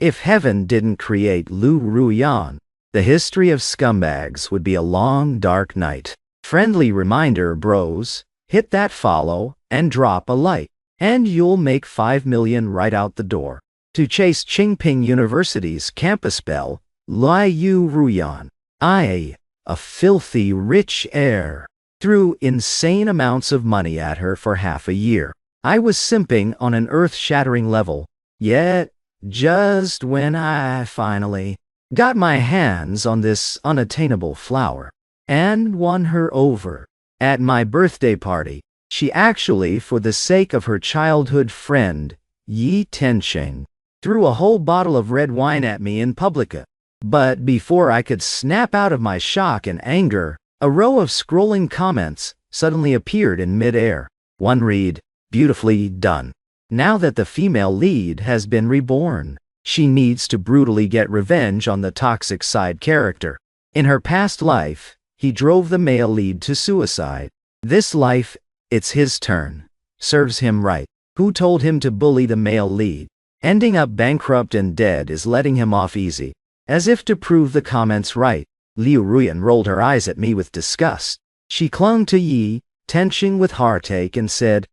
If heaven didn't create Liu Ruyan, the history of scumbags would be a long, dark night. Friendly reminder, bros, hit that follow and drop a like, and you'll make 5 million right out the door. To chase Qingping University's campus belle, Liu Ruyan, a filthy rich heir, threw insane amounts of money at her for half a year. I was simping on an earth-shattering level, yet just when I finally got my hands on this unattainable flower and won her over at my birthday party, she actually, for the sake of her childhood friend, Yi Tensheng, threw a whole bottle of red wine at me in public. But before I could snap out of my shock and anger, a row of scrolling comments suddenly appeared in mid-air. One read, "Beautifully done. Now that the female lead has been reborn, she needs to brutally get revenge on the toxic side character. In her past life, he drove the male lead to suicide. This life, it's his turn. Serves him right. Who told him to bully the male lead? Ending up bankrupt and dead is letting him off easy." As if to prove the comments right, Liu Ruyan rolled her eyes at me with disgust. She clung to Yi Tensheng with heartache and said,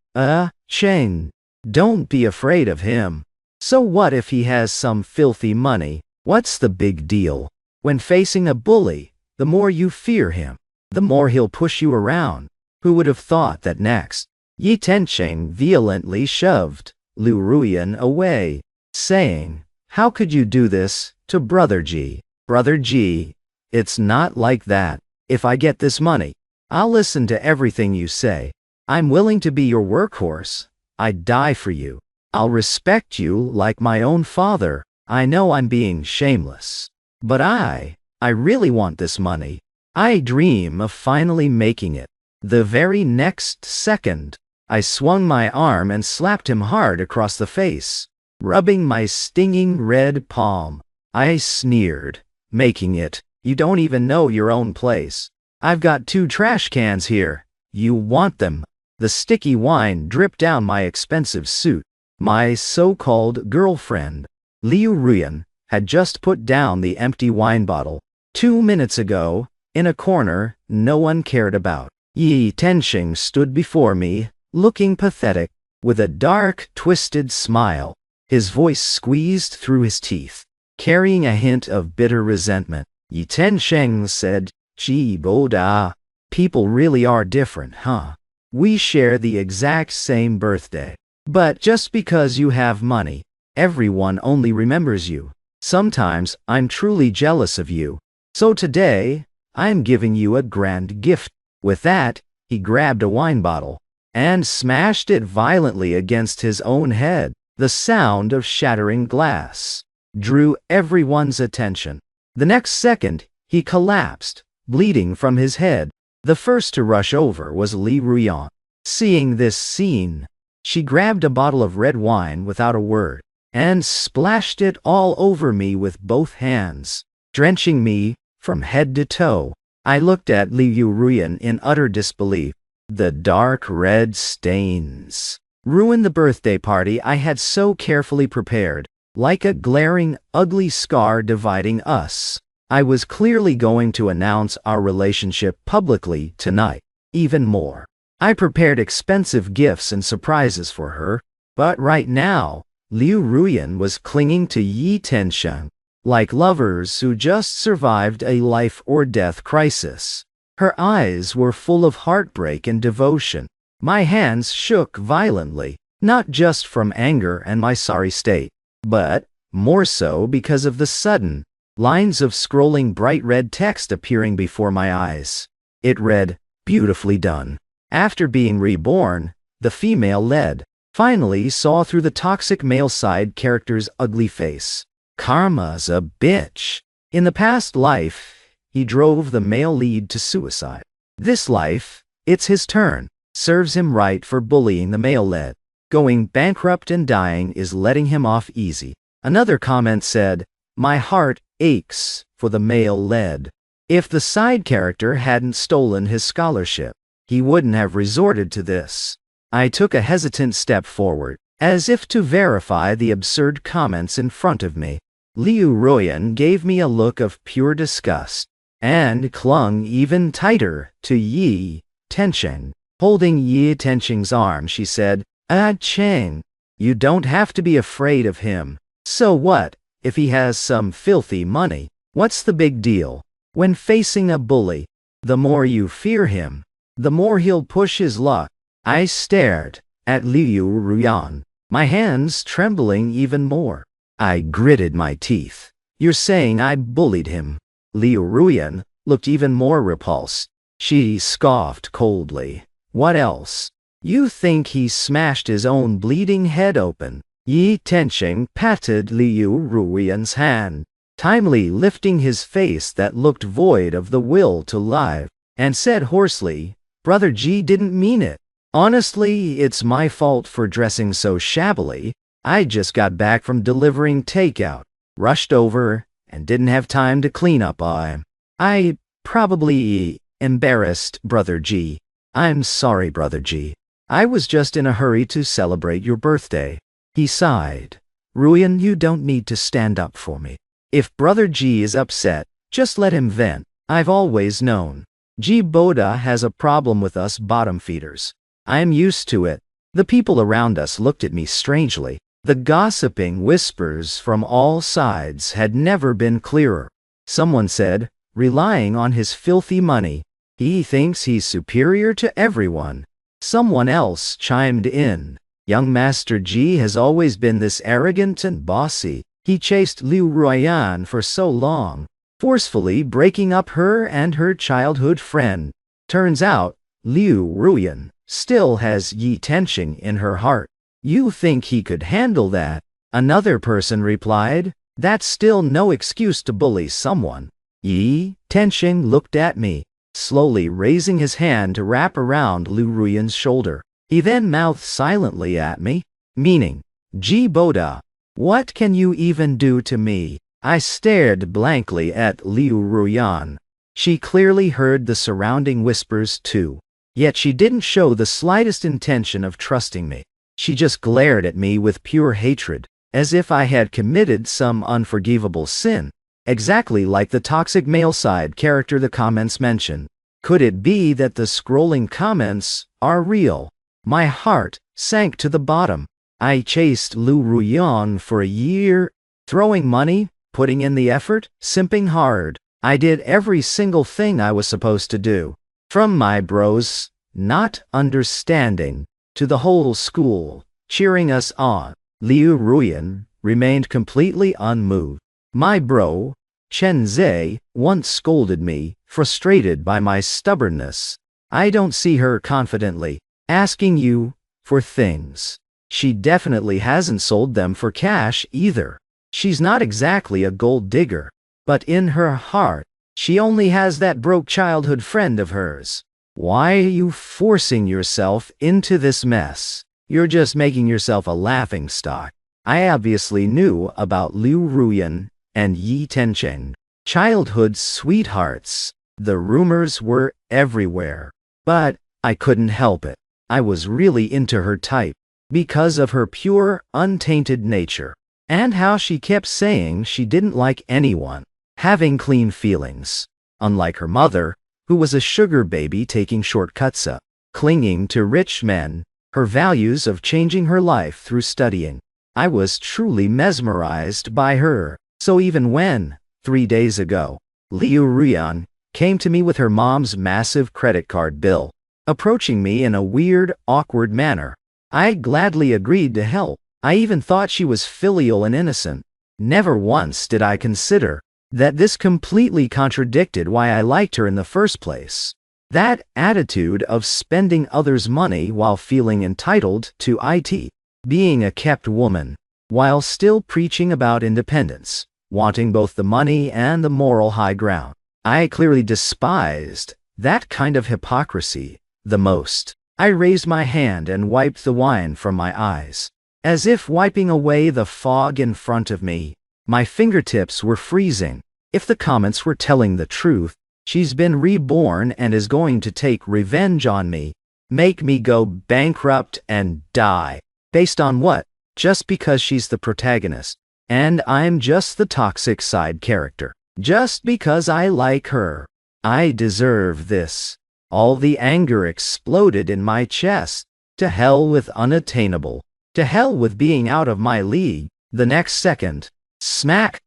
Cheng, don't be afraid of him. So what if he has some filthy money? What's the big deal? When facing a bully, the more you fear him, the more he'll push you around. Who would have thought that next? Yi Tensheng violently shoved Liu Ruyan away, saying, "How could you do this to Brother G? Brother G, it's not like that. If I get this money, I'll listen to everything you say. I'm willing to be your workhorse. I'd die for you. I'll respect you like my own father. I know I'm being shameless. But I really want this money. I dream of finally making it." The very next second, I swung my arm and slapped him hard across the face, rubbing my stinging red palm. I sneered, "Making it? You don't even know your own place. I've got 2 trash cans here. You want them?" The sticky wine dripped down my expensive suit. My so-called girlfriend, Liu Ruyan, had just put down the empty wine bottle 2 minutes ago, in a corner no one cared about. Yi Tensheng stood before me, looking pathetic, with a dark, twisted smile, his voice squeezed through his teeth, carrying a hint of bitter resentment. Yi Tensheng said, "Gee, Boda, people really are different, huh? We share the exact same birthday. But just because you have money, everyone only remembers you. Sometimes I'm truly jealous of you. So today, I'm giving you a grand gift." With that, he grabbed a wine bottle and smashed it violently against his own head. The sound of shattering glass drew everyone's attention. The next second, he collapsed, bleeding from his head. The first to rush over was Liu Ruyan. Seeing this scene, she grabbed a bottle of red wine without a word and splashed it all over me with both hands, drenching me from head to toe. I looked at Liu Ruyan in utter disbelief. The dark red stains ruined the birthday party I had so carefully prepared, like a glaring, ugly scar dividing us. I was clearly going to announce our relationship publicly tonight. Even more, I prepared expensive gifts and surprises for her, but right now, Liu Ruyan was clinging to Yi Tensheng like lovers who just survived a life-or-death crisis. Her eyes were full of heartbreak and devotion. My hands shook violently, not just from anger and my sorry state, but more so because of the sudden lines of scrolling bright red text appearing before my eyes. It read, "Beautifully done." After being reborn, the female lead finally saw through the toxic male side character's ugly face. Karma's a bitch. In the past life, he drove the male lead to suicide. This life, it's his turn. Serves him right for bullying the male lead. Going bankrupt and dying is letting him off easy. Another comment said, "My heart aches for the male lead." If the side character hadn't stolen his scholarship, he wouldn't have resorted to this. I took a hesitant step forward, as if to verify the absurd comments in front of me. Liu Ruoyan gave me a look of pure disgust, and clung even tighter to Yi Tensheng. Holding Yi Tensheng's arm, she said, "Ah, Cheng, you don't have to be afraid of him. So what, if he has some filthy money? What's the big deal? When facing a bully, the more you fear him, the more he'll push his luck." I stared at Liu Ruoyan, my hands trembling even more. I gritted my teeth. "You're saying I bullied him?" Liu Ruoyan looked even more repulsed. She scoffed coldly. "What else? You think he smashed his own bleeding head open?" Yi Tensheng patted Liu Ruoyan's hand, timely lifting his face that looked void of the will to live, and said hoarsely, "Brother Ji didn't mean it. Honestly, it's my fault for dressing so shabbily. I just got back from delivering takeout, rushed over, and didn't have time to clean up. I probably embarrassed Brother Ji. I'm sorry, Brother Ji. I was just in a hurry to celebrate your birthday." He sighed. "Ruoyan, you don't need to stand up for me. If Brother Ji is upset, just let him vent. I've always known. Ji Boda has a problem with us bottom feeders. I'm used to it." The people around us looked at me strangely. The gossiping whispers from all sides had never been clearer. Someone said, "Relying on his filthy money, he thinks he's superior to everyone." Someone else chimed in, "Young Master Ji has always been this arrogant and bossy. He chased Liu Ruoyan for so long, forcefully breaking up her and her childhood friend. Turns out, Liu Ruoyan still has Yi Tensheng in her heart. You think he could handle that?" Another person replied, "That's still no excuse to bully someone." Yi Tensheng looked at me, slowly raising his hand to wrap around Liu Ruoyan's shoulder. He then mouthed silently at me, meaning, "Ji Boda, what can you even do to me?" I stared blankly at Liu Ruoyan. She clearly heard the surrounding whispers too, yet she didn't show the slightest intention of trusting me. She just glared at me with pure hatred, as if I had committed some unforgivable sin, exactly like the toxic male side character the comments mention. Could it be that the scrolling comments are real? My heart sank to the bottom. I chased Liu Ruoyan for a year, throwing money, putting in the effort, simping hard. I did every single thing I was supposed to do. From my bros not understanding, to the whole school cheering us on, Liu Ruoyan remained completely unmoved. My bro, Chen Zhe, once scolded me, frustrated by my stubbornness. I don't see her confidently asking you for things. She definitely hasn't sold them for cash either. She's not exactly a gold digger, but in her heart, she only has that broke childhood friend of hers. Why are you forcing yourself into this mess? You're just making yourself a laughingstock. I obviously knew about Liu Ruoyan and Yi Tensheng, childhood sweethearts. The rumors were everywhere, but I couldn't help it. I was really into her type, because of her pure, untainted nature, and how she kept saying she didn't like anyone having clean feelings. Unlike her mother, who was a sugar baby taking shortcuts clinging to rich men, her values of changing her life through studying. I was truly mesmerized by her. So even when, 3 days ago, Liu Ruoyan came to me with her mom's massive credit card bill, approaching me in a weird, awkward manner, I gladly agreed to help. I even thought she was filial and innocent. Never once did I consider that this completely contradicted why I liked her in the first place. That attitude of spending others' money while feeling entitled to it, being a kept woman, while still preaching about independence, wanting both the money and the moral high ground. I clearly despised that kind of hypocrisy the most. I raised my hand and wiped the wine from my eyes, as if wiping away the fog in front of me. My fingertips were freezing. If the comments were telling the truth, she's been reborn and is going to take revenge on me, make me go bankrupt and die. Based on what? Just because she's the protagonist. And I'm just the toxic side character. Just because I like her. I deserve this. All the anger exploded in my chest. To hell with unattainable. To hell with being out of my league. The next second. Smack.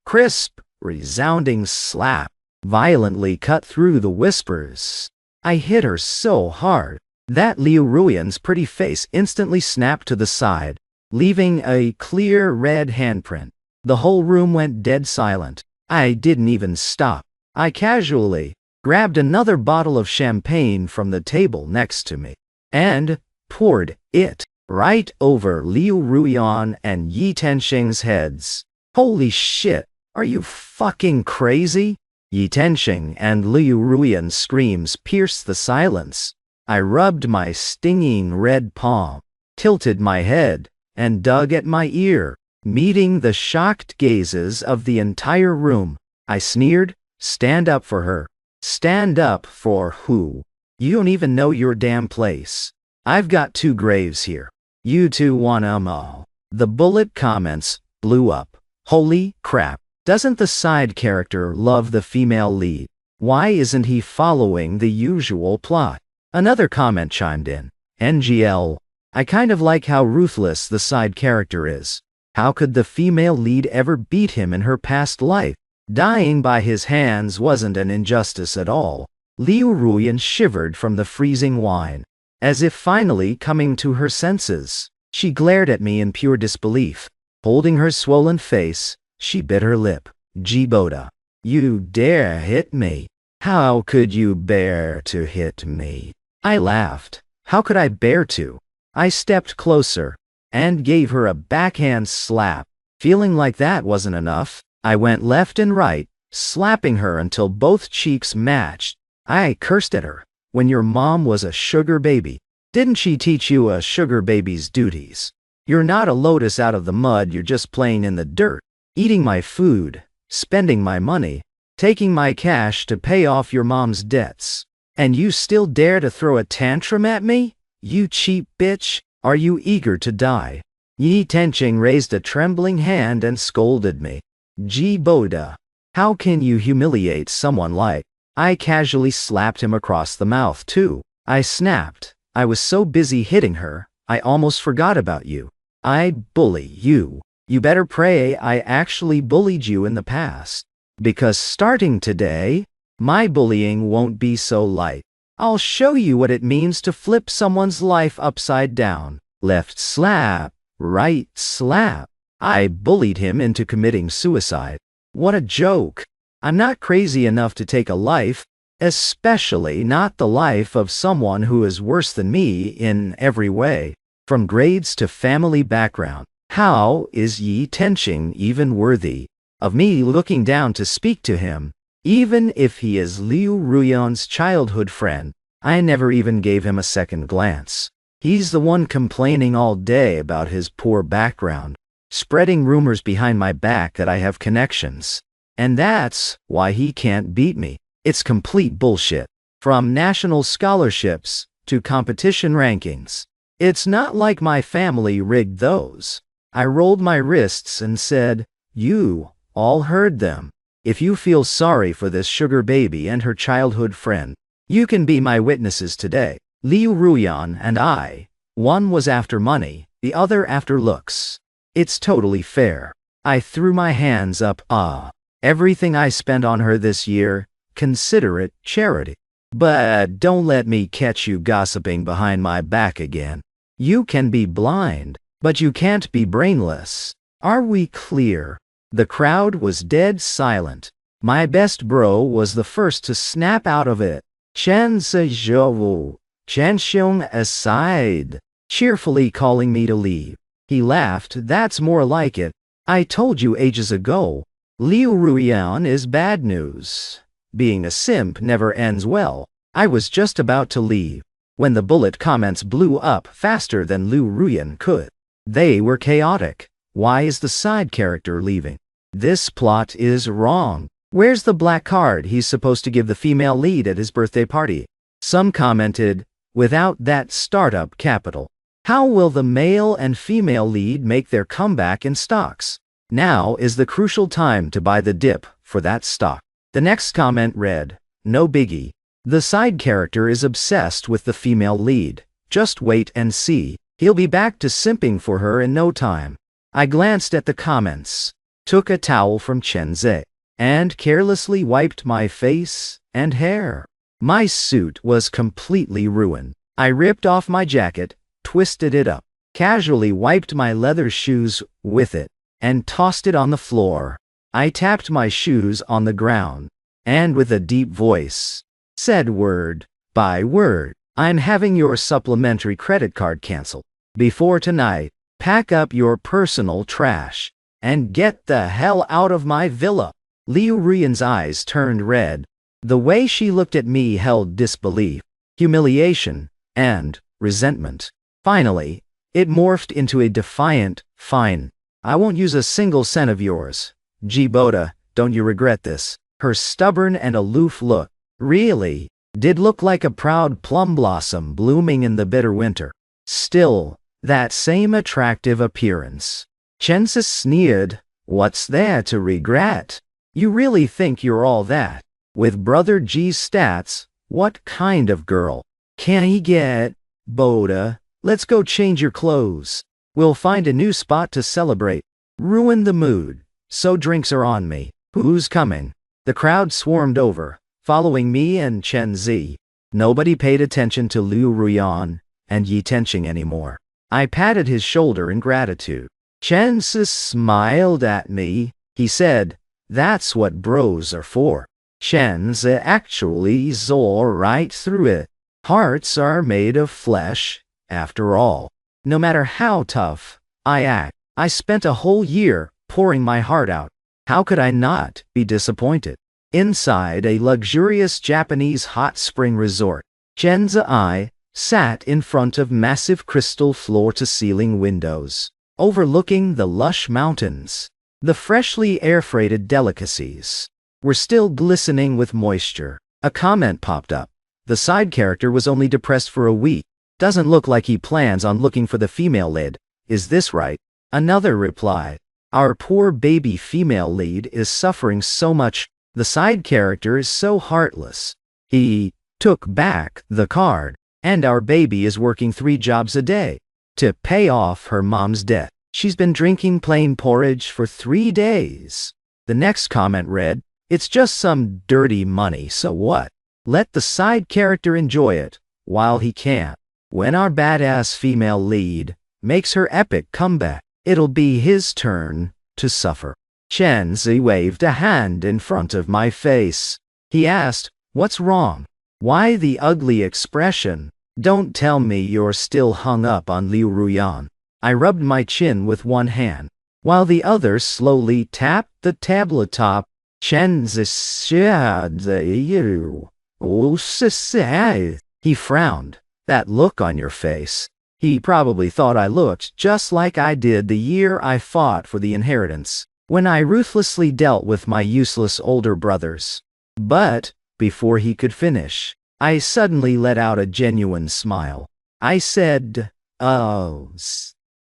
Crisp, resounding slap. Violently cut through the whispers. I hit her so hard that Liu Ruian's pretty face instantly snapped to the side, leaving a clear red handprint. The whole room went dead silent. I didn't even stop. I casually grabbed another bottle of champagne from the table next to me and poured it right over Liu Ruian and Yi Tenxing's heads. Holy shit, are you fucking crazy? Yi Tenxing and Liu Ruian's screams pierced the silence. I rubbed my stinging red palm, tilted my head, and dug at my ear, meeting the shocked gazes of the entire room. I sneered, "Stand up for her." "Stand up for who? You don't even know your damn place. I've got 2 graves here. You 2 want 'em all." The bullet comments blew up. Holy crap. Doesn't the side character love the female lead? Why isn't he following the usual plot? Another comment chimed in. NGL. I kind of like how ruthless the side character is. How could the female lead ever beat him in her past life? Dying by his hands wasn't an injustice at all. Liu Ruian shivered from the freezing wine, as if finally coming to her senses. She glared at me in pure disbelief. Holding her swollen face, she bit her lip. Jiboda. You dare hit me? How could you bear to hit me? I laughed. How could I bear to? I stepped closer and gave her a backhand slap. Feeling like that wasn't enough, I went left and right, slapping her until both cheeks matched. I cursed at her. When your mom was a sugar baby, didn't she teach you a sugar baby's duties? You're not a lotus out of the mud, you're just playing in the dirt, eating my food, spending my money, taking my cash to pay off your mom's debts. And you still dare to throw a tantrum at me? You cheap bitch, are you eager to die? Yi Tenxing raised a trembling hand and scolded me. Jiboda, how can you humiliate someone like? I casually slapped him across the mouth too. I snapped. I was so busy hitting her, I almost forgot about you. I'd bully you. You better pray I actually bullied you in the past. Because starting today, my bullying won't be so light. I'll show you what it means to flip someone's life upside down. Left slap, right slap. I bullied him into committing suicide. What a joke. I'm not crazy enough to take a life, especially not the life of someone who is worse than me in every way. From grades to family background. How is Yi Tenxing even worthy of me looking down to speak to him? Even if he is Liu Ruian's childhood friend, I never even gave him a second glance. He's the one complaining all day about his poor background, spreading rumors behind my back that I have connections. And that's why he can't beat me. It's complete bullshit. From national scholarships to competition rankings. It's not like my family rigged those. I rolled my wrists and said, "You all heard them. If you feel sorry for this sugar baby and her childhood friend, you can be my witnesses today." Liu Ruian and I, one was after money, the other after looks. It's totally fair. I threw my hands up. Everything I spent on her this year, consider it charity. But don't let me catch you gossiping behind my back again. You can be blind, but you can't be brainless. Are we clear? The crowd was dead silent. My best bro was the first to snap out of it. Chen Zhewu, Chen Xiong aside, cheerfully calling me to leave. He laughed. That's more like it. I told you ages ago. Liu Ruian is bad news. Being a simp never ends well. I was just about to leave when the bullet comments blew up faster than Liu Ruian could. They were chaotic. Why is the side character leaving? This plot is wrong. Where's the black card he's supposed to give the female lead at his birthday party? Some commented, without that startup capital. How will the male and female lead make their comeback in stocks? Now is the crucial time to buy the dip for that stock. The next comment read, no biggie. The side character is obsessed with the female lead. Just wait and see. He'll be back to simping for her in no time. I glanced at the comments, took a towel from Chenze, and carelessly wiped my face and hair. My suit was completely ruined. I ripped off my jacket, twisted it up, casually wiped my leather shoes with it, and tossed it on the floor. I tapped my shoes on the ground, and with a deep voice, said word by word, I'm having your supplementary credit card canceled. Before tonight, pack up your personal trash, and get the hell out of my villa. Liu Ruyan's eyes turned red. The way she looked at me held disbelief, humiliation, and resentment. Finally, it morphed into a defiant, fine. I won't use a single cent of yours. Gee Boda, don't you regret this? Her stubborn and aloof look, really, did look like a proud plum blossom blooming in the bitter winter. Still, that same attractive appearance. Chensis sneered, what's there to regret? You really think you're all that? With Brother G's stats, what kind of girl can he get? Boda, let's go change your clothes. We'll find a new spot to celebrate. Ruin the mood. So drinks are on me. Who's coming? The crowd swarmed over, following me and Chen Zi. Nobody paid attention to Liu Ruyan and Yi Tenqing anymore. I patted his shoulder in gratitude. Chen Zi smiled at me. He said, that's what bros are for. Chen Zi actually saw right through it. Hearts are made of flesh, after all. No matter how tough I act, I spent a whole year pouring my heart out. How could I not be disappointed? Inside a luxurious Japanese hot spring resort, Chen Zi I sat in front of massive crystal floor-to-ceiling windows, overlooking the lush mountains. The freshly air-freighted delicacies were still glistening with moisture. A comment popped up. The side character was only depressed for a week. Doesn't look like he plans on looking for the female lead. Is this right? Another replied, our poor baby female lead is suffering so much. The side character is so heartless. He took back the card, and our baby is working 3 jobs a day to pay off her mom's debt. She's been drinking plain porridge for 3 days. The next comment read, it's just some dirty money, so what? Let the side character enjoy it while he can. When our badass female lead makes her epic comeback, it'll be his turn to suffer. Chen Zi waved a hand in front of my face. He asked, what's wrong? Why the ugly expression? Don't tell me you're still hung up on Liu Ruyan. I rubbed my chin with one hand, while the other slowly tapped the tabletop. Chen Zi said, he frowned. That look on your face. He probably thought I looked just like I did the year I fought for the inheritance, when I ruthlessly dealt with my useless older brothers. But, before he could finish, I suddenly let out a genuine smile. I said, oh,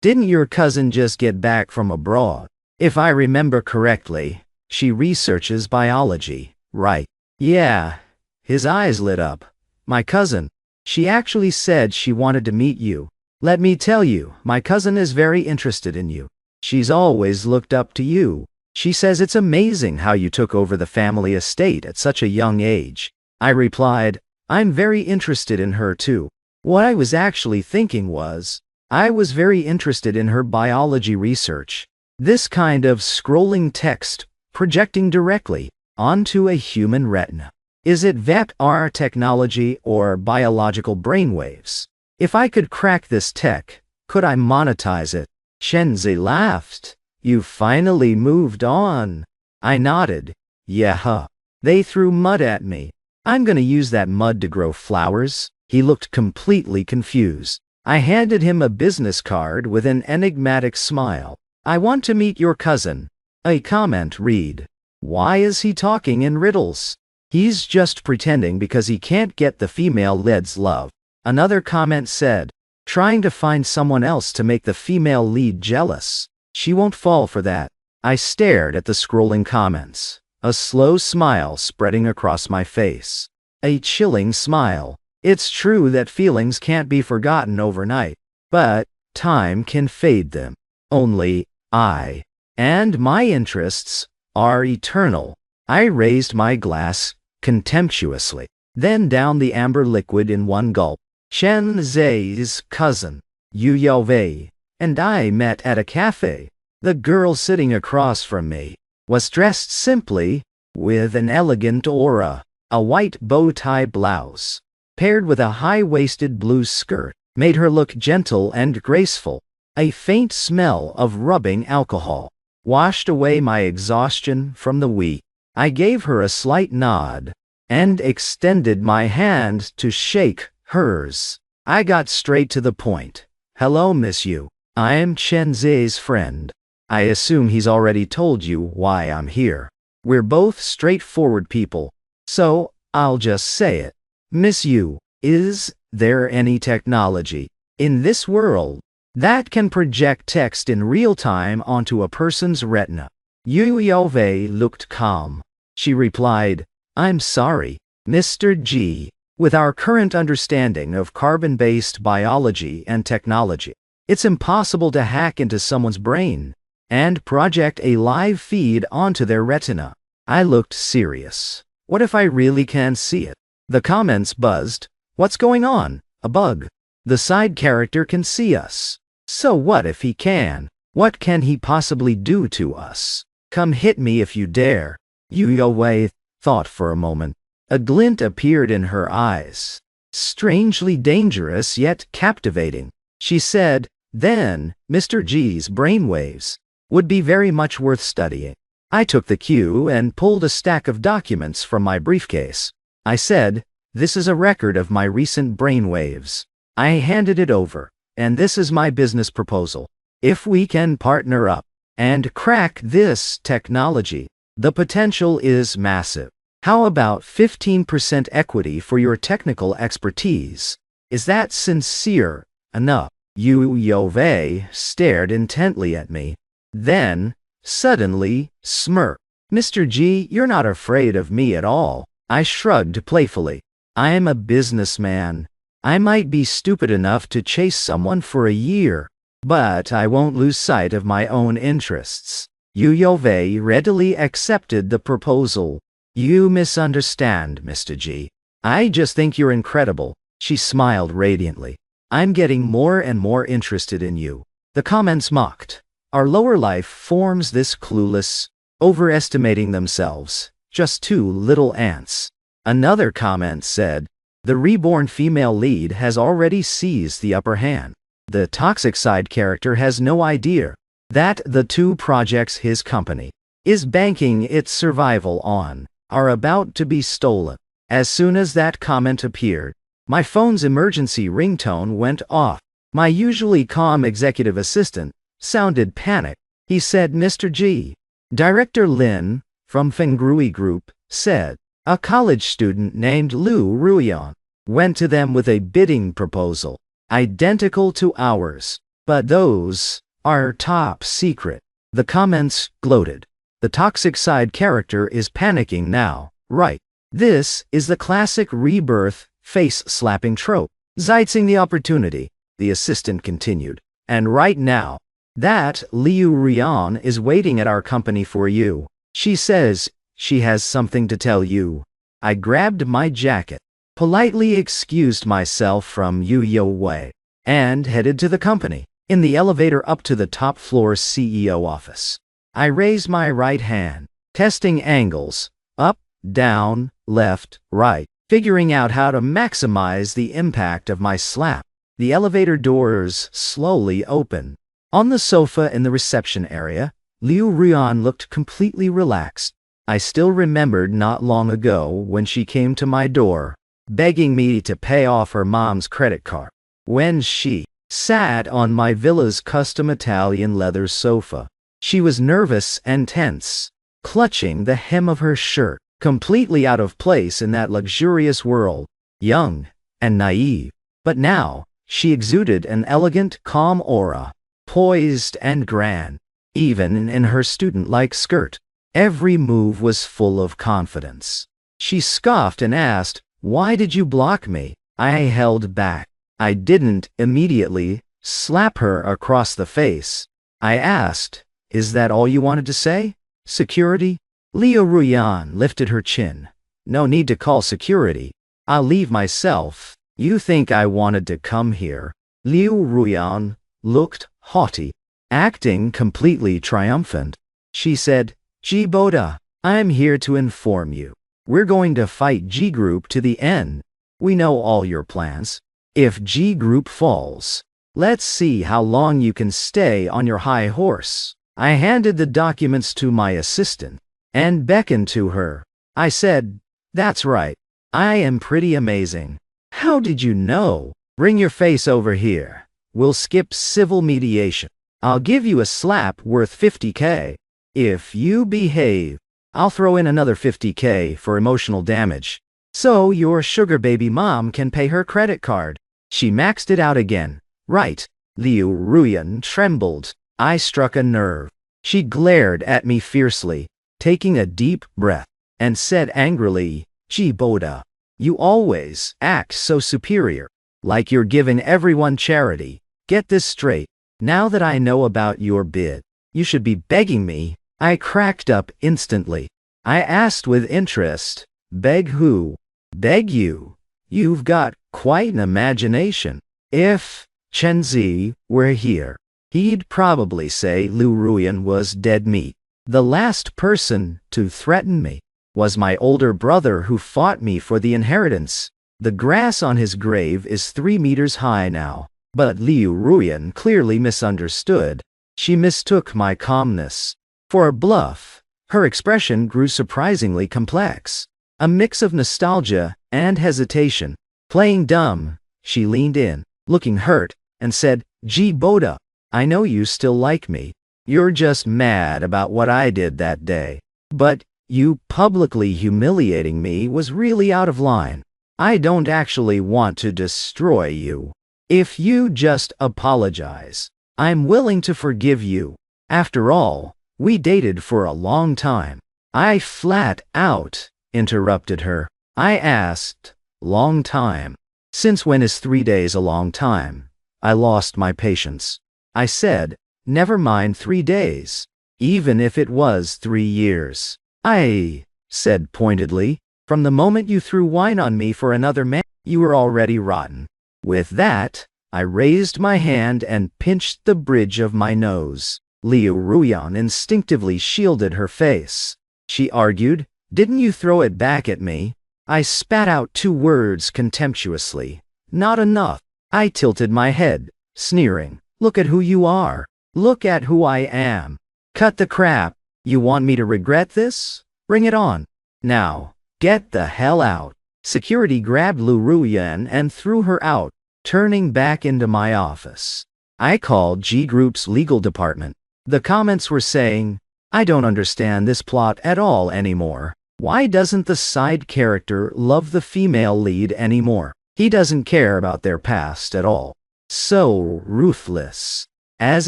didn't your cousin just get back from abroad? If I remember correctly, she researches biology, right? Yeah. His eyes lit up. My cousin. She actually said she wanted to meet you. Let me tell you, my cousin is very interested in you. She's always looked up to you. She says it's amazing how you took over the family estate at such a young age. I replied, I'm very interested in her too. What I was actually thinking was, I was very interested in her biology research. This kind of scrolling text, projecting directly onto a human retina. Is it VEPR technology or biological brainwaves? If I could crack this tech, could I monetize it? Chen Zi laughed. You finally moved on. I nodded. Yeah. They threw mud at me. I'm gonna use that mud to grow flowers. He looked completely confused. I handed him a business card with an enigmatic smile. I want to meet your cousin. A comment read. Why is he talking in riddles? He's just pretending because he can't get the female lead's love. Another comment said, trying to find someone else to make the female lead jealous. She won't fall for that. I stared at the scrolling comments, a slow smile spreading across my face. A chilling smile. It's true that feelings can't be forgotten overnight, but time can fade them. Only I and my interests are eternal. I raised my glass contemptuously, then downed the amber liquid in one gulp. Chen Zhe's cousin, Yu Yaowei, and I met at a cafe. The girl sitting across from me was dressed simply, with an elegant aura. A white bow-tie blouse, paired with a high-waisted blue skirt, made her look gentle and graceful. A faint smell of rubbing alcohol washed away my exhaustion from the week. I gave her a slight nod and extended my hand to shake hers. I got straight to the point. Hello, Miss Yu. I am Chen Zhe's friend. I assume he's already told you why I'm here. We're both straightforward people, so I'll just say it. Miss Yu, is there any technology in this world that can project text in real time onto a person's retina? Yu Yaowei looked calm. She replied, I'm sorry, Mr. G. With our current understanding of carbon-based biology and technology, it's impossible to hack into someone's brain and project a live feed onto their retina. I looked serious. What if I really can see it? The comments buzzed. What's going on? A bug. The side character can see us. So what if he can? What can he possibly do to us? Come hit me if you dare. Yu Yaowei thought for a moment. A glint appeared in her eyes. Strangely dangerous yet captivating. She said, then, Mr. G's brainwaves would be very much worth studying. I took the cue and pulled a stack of documents from my briefcase. I said, this is a record of my recent brainwaves. I handed it over, and this is my business proposal. If we can partner up and crack this technology, the potential is massive. How about 15% equity for your technical expertise? Is that sincere enough? Yu Yaowei stared intently at me. Then, suddenly, smirked. Mr. G, you're not afraid of me at all. I shrugged playfully. I am a businessman. I might be stupid enough to chase someone for a year, but I won't lose sight of my own interests. Yu Yaowei readily accepted the proposal. You misunderstand, Mr. G. I just think you're incredible. She smiled radiantly. I'm getting more and more interested in you. The comments mocked. Our lower life forms this clueless, overestimating themselves. Just two little ants. Another comment said, the reborn female lead has already seized the upper hand. The toxic side character has no idea that the two projects his company is banking its survival on are about to be stolen. As soon as that comment appeared, my phone's emergency ringtone went off. My usually calm executive assistant sounded panicked. He said, Mr. G. Director Lin, from Fengrui Group, said, a college student named Lu Ruyan went to them with a bidding proposal, identical to ours. But those are top secret. The comments gloated. The toxic side character is panicking now, right? This is the classic rebirth face-slapping trope. Seizing the opportunity, the assistant continued. And right now, that Liu Ruyan is waiting at our company for you. She says she has something to tell you. I grabbed my jacket, politely excused myself from Yu Yaowei, and headed to the company. In the elevator up to the top floor CEO office, I raised my right hand, testing angles, up, down, left, right, figuring out how to maximize the impact of my slap. The elevator doors slowly opened. On the sofa in the reception area, Liu Ruyan looked completely relaxed. I still remembered not long ago when she came to my door, begging me to pay off her mom's credit card. When she sat on my villa's custom Italian leather sofa, she was nervous and tense, clutching the hem of her shirt, completely out of place in that luxurious world, young and naive. But now, She exuded an elegant, calm aura, poised and grand. Even in her student-like skirt, every move was full of confidence. She scoffed and asked, "Why did you block me?" I held back. I didn't immediately slap her across the face. I asked, "Is that all you wanted to say? Security?" Liu Ruyan lifted her chin. "No need to call security. I'll leave myself. You think I wanted to come here?" Liu Ruyan looked haughty, acting completely triumphant. She said, "G Boda, I'm here to inform you. We're going to fight G Group to the end. We know all your plans. If G Group falls, let's see how long you can stay on your high horse." I handed the documents to my assistant and beckoned to her. I said, "That's right. I am pretty amazing." "How did you know?" "Bring your face over here. We'll skip civil mediation. I'll give you a slap worth 50K. If you behave, I'll throw in another 50K for emotional damage. So your sugar baby mom can pay her credit card." She maxed it out again. "Right." Liu Ruyan trembled. I struck a nerve. She glared at me fiercely, taking a deep breath, and said angrily, "G Boda, you always act so superior, like you're giving everyone charity. Get this straight. Now that I know about your bid, you should be begging me." I cracked up instantly. I asked with interest, "Beg who?" "Beg you. You've got quite an imagination. If Chenzi were here, he'd probably say Liu Ruyan was dead meat. The last person to threaten me was my older brother who fought me for the inheritance. The grass on his grave is 3 meters high now." But Liu Ruyan clearly misunderstood. She mistook my calmness for a bluff. Her expression grew surprisingly complex, a mix of nostalgia and hesitation. Playing dumb, she leaned in, looking hurt, and said, "G Boda, I know you still like me. You're just mad about what I did that day. But you publicly humiliating me was really out of line. I don't actually want to destroy you. If you just apologize, I'm willing to forgive you. After all, we dated for a long time." I flat out interrupted her. I asked, "Long time? Since when is 3 days a long time?" I lost my patience. I said, "Never mind 3 days. Even if it was 3 years. I said pointedly, "From the moment you threw wine on me for another man, you were already rotten." With that, I raised my hand and pinched the bridge of my nose. Liu Ruyan instinctively shielded her face. She argued, "Didn't you throw it back at me?" I spat out 2 words contemptuously. "Not enough." I tilted my head, sneering. "Look at who you are. Look at who I am. Cut the crap. You want me to regret this? Bring it on. Now, get the hell out." Security grabbed Liu Ruyan and threw her out, turning back into my office. I called G Group's legal department. The comments were saying, "I don't understand this plot at all anymore. Why doesn't the side character love the female lead anymore? He doesn't care about their past at all. So ruthless. As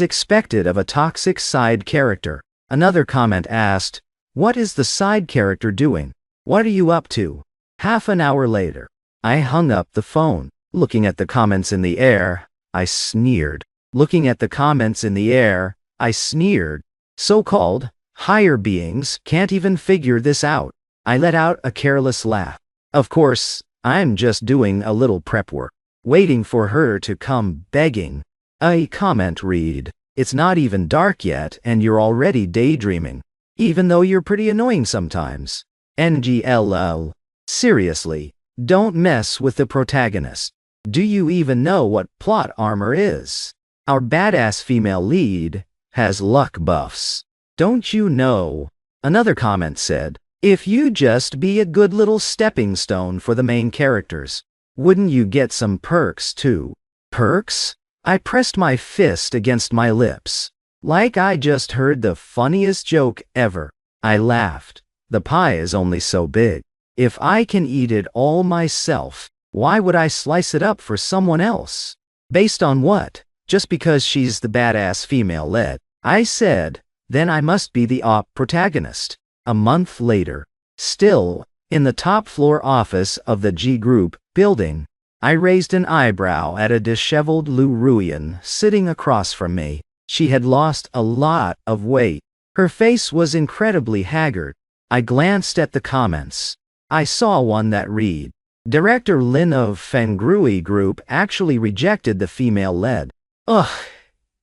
expected of a toxic side character." Another comment asked, "What is the side character doing? What are you up to?" Half an hour later, I hung up the phone. Looking at the comments in the air, I sneered. Looking at the comments in the air, I sneered. So-called higher beings can't even figure this out. I let out a careless laugh. Of course, I'm just doing a little prep work, waiting for her to come begging. A comment read, "It's not even dark yet and you're already daydreaming, even though you're pretty annoying sometimes. NGLL. Seriously, don't mess with the protagonist. Do you even know what plot armor is? Our badass female lead has luck buffs. Don't you know?" Another comment said, "If you just be a good little stepping stone for the main characters, wouldn't you get some perks too?" Perks? I pressed my fist against my lips, like I just heard the funniest joke ever. I laughed. The pie is only so big. If I can eat it all myself, why would I slice it up for someone else? Based on what? Just because she's the badass female lead. I said, then I must be the op protagonist. A month later, still, in the top floor office of the G Group building, I raised an eyebrow at a disheveled Lu Ruyan sitting across from me. She had lost a lot of weight. Her face was incredibly haggard. I glanced at the comments. I saw one that read, Director Lin of Fengrui Group actually rejected the female lead. Ugh,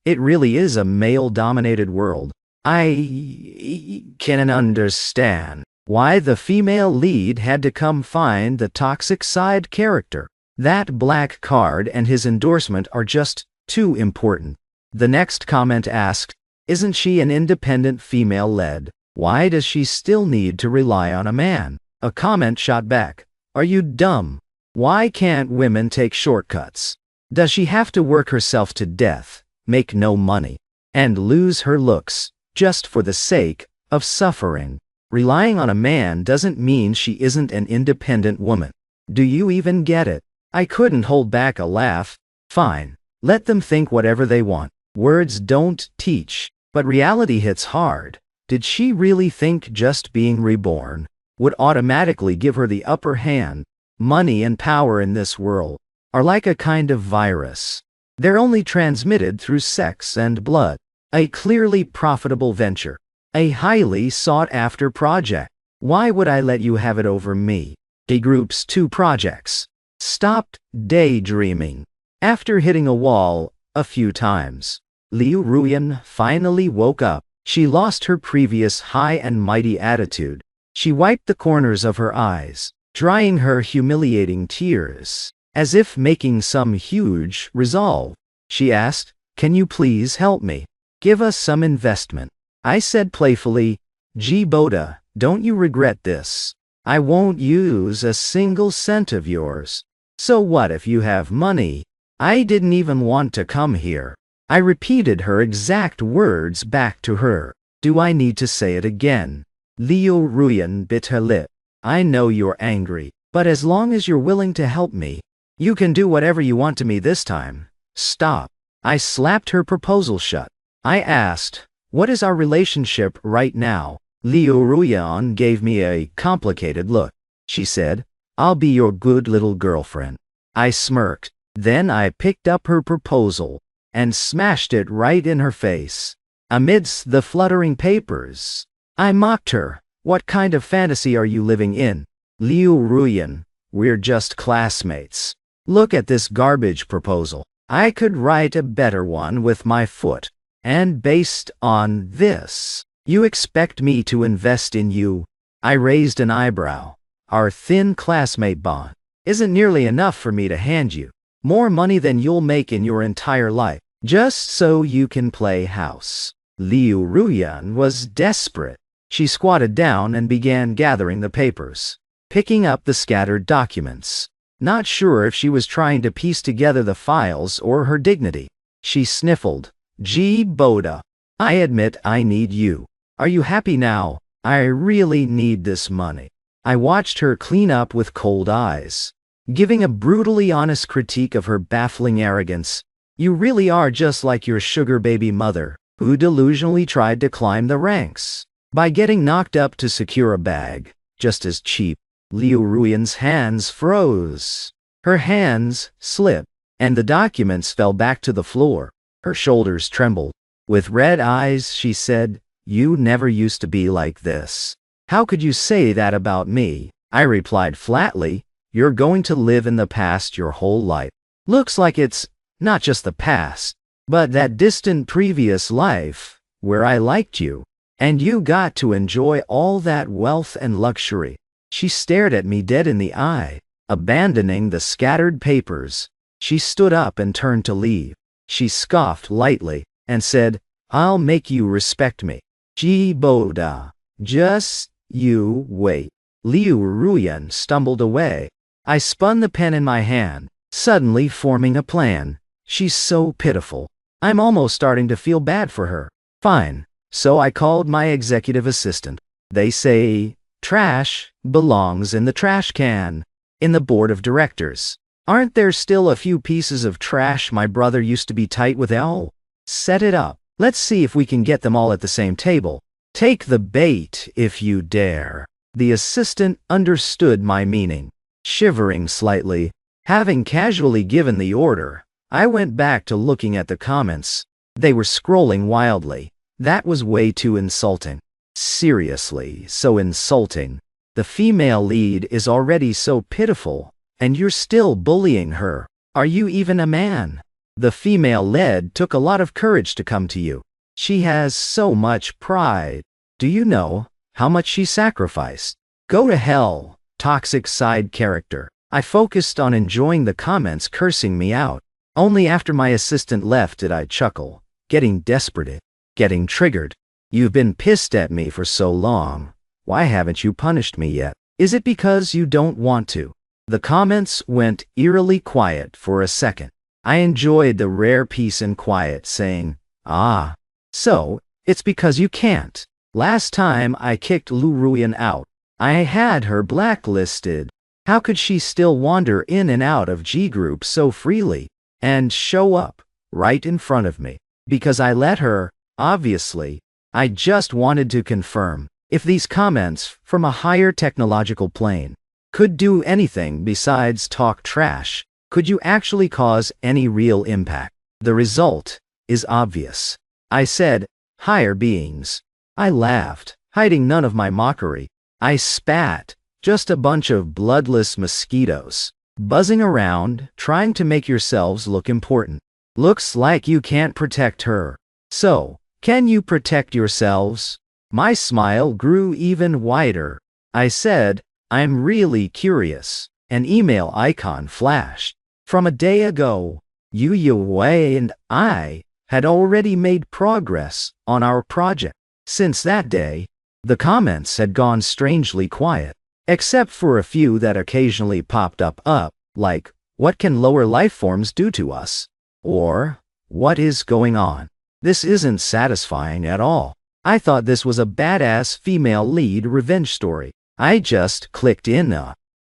it really is a male-dominated world. I can understand why the female lead had to come find the toxic side character. That black card and his endorsement are just too important. The next comment asked, isn't she an independent female lead? Why does she still need to rely on a man? A comment shot back, are you dumb? Why can't women take shortcuts? Does she have to work herself to death, make no money, and lose her looks, just for the sake of suffering? Relying on a man doesn't mean she isn't an independent woman. Do you even get it? I couldn't hold back a laugh. Fine, let them think whatever they want. Words don't teach, but reality hits hard. Did she really think just being reborn would automatically give her the upper hand? Money and power in this world are like a kind of virus. They're only transmitted through sex and blood. A clearly profitable venture. A highly sought-after project. Why would I let you have it over me? The group's 2 projects. Stopped daydreaming. After hitting a wall a few times, Liu Ruyan finally woke up. She lost her previous high and mighty attitude. She wiped the corners of her eyes, drying her humiliating tears. As if making some huge resolve, she asked, can you please help me? Give us some investment. I said playfully, Gee Boda, don't you regret this? I won't use a single cent of yours. So what if you have money? I didn't even want to come here. I repeated her exact words back to her. Do I need to say it again? Liu Ruyan bit her lip. I know you're angry, but as long as you're willing to help me, you can do whatever you want to me this time. Stop. I slapped her proposal shut. I asked, what is our relationship right now? Liu Ruyan gave me a complicated look. She said, I'll be your good little girlfriend. I smirked. Then I picked up her proposal and smashed it right in her face. Amidst the fluttering papers, I mocked her. What kind of fantasy are you living in? Liu Ruyan, we're just classmates. Look at this garbage proposal. I could write a better one with my foot. And based on this, you expect me to invest in you? I raised an eyebrow. Our thin classmate bond isn't nearly enough for me to hand you more money than you'll make in your entire life, just so you can play house. Liu Ruyan was desperate. She squatted down and began gathering the papers, picking up the scattered documents. Not sure if she was trying to piece together the files or her dignity. She sniffled. Gee Boda, I admit I need you. Are you happy now? I really need this money. I watched her clean up with cold eyes, giving a brutally honest critique of her baffling arrogance. You really are just like your sugar baby mother, who delusionally tried to climb the ranks by getting knocked up to secure a bag, just as cheap. Liu Ruyan's hands froze. Her hands slipped, and the documents fell back to the floor. Her shoulders trembled. With red eyes, she said, You never used to be like this. How could you say that about me? I replied flatly, You're going to live in the past your whole life. Looks like it's not just the past, but that distant previous life, where I liked you, and you got to enjoy all that wealth and luxury. She stared at me dead in the eye. Abandoning the scattered papers, she stood up and turned to leave. She scoffed lightly and said, I'll make you respect me. Gee Boda, just you wait. Liu Ruyan stumbled away. I spun the pen in my hand, suddenly forming a plan. She's so pitiful. I'm almost starting to feel bad for her. Fine. So I called my executive assistant. They say, trash belongs in the trash can. In the board of directors, Aren't there still a few pieces of trash my brother used to be tight with? Oh, set it up. Let's see if we can get them all at the same table. Take the bait if you dare. The assistant understood my meaning. Shivering slightly, having casually given the order, I went back to looking at the comments. They were scrolling wildly. That was way too insulting. Seriously, so insulting. The female lead is already so pitiful, and you're still bullying her. Are you even a man? The female lead took a lot of courage to come to you. She has so much pride. Do you know how much she sacrificed? Go to hell, toxic side character. I focused on enjoying the comments cursing me out. Only after my assistant left did I chuckle, getting desperate, getting triggered. You've been pissed at me for so long. Why haven't you punished me yet? Is it because you don't want to? The comments went eerily quiet for a second. I enjoyed the rare peace and quiet, saying, "Ah, so, it's because you can't." Last time I kicked Lu Ruyan out, I had her blacklisted. How could she still wander in and out of G groups so freely and show up right in front of me? Because I let her, obviously. I just wanted to confirm if these comments from a higher technological plane could do anything besides talk trash. Could you actually cause any real impact? The result is obvious. I said, higher beings. I laughed, hiding none of my mockery. I spat, just a bunch of bloodless mosquitoes, buzzing around, trying to make yourselves look important. Looks like you can't protect her. So, can you protect yourselves? My smile grew even wider. I said, I'm really curious. An email icon flashed. From a day ago, Yu Wei and I had already made progress on our project. Since that day, the comments had gone strangely quiet, except for a few that occasionally popped up, like, what can lower life forms do to us? Or, what is going on? This isn't satisfying at all. I thought this was a badass female lead revenge story. I just clicked in.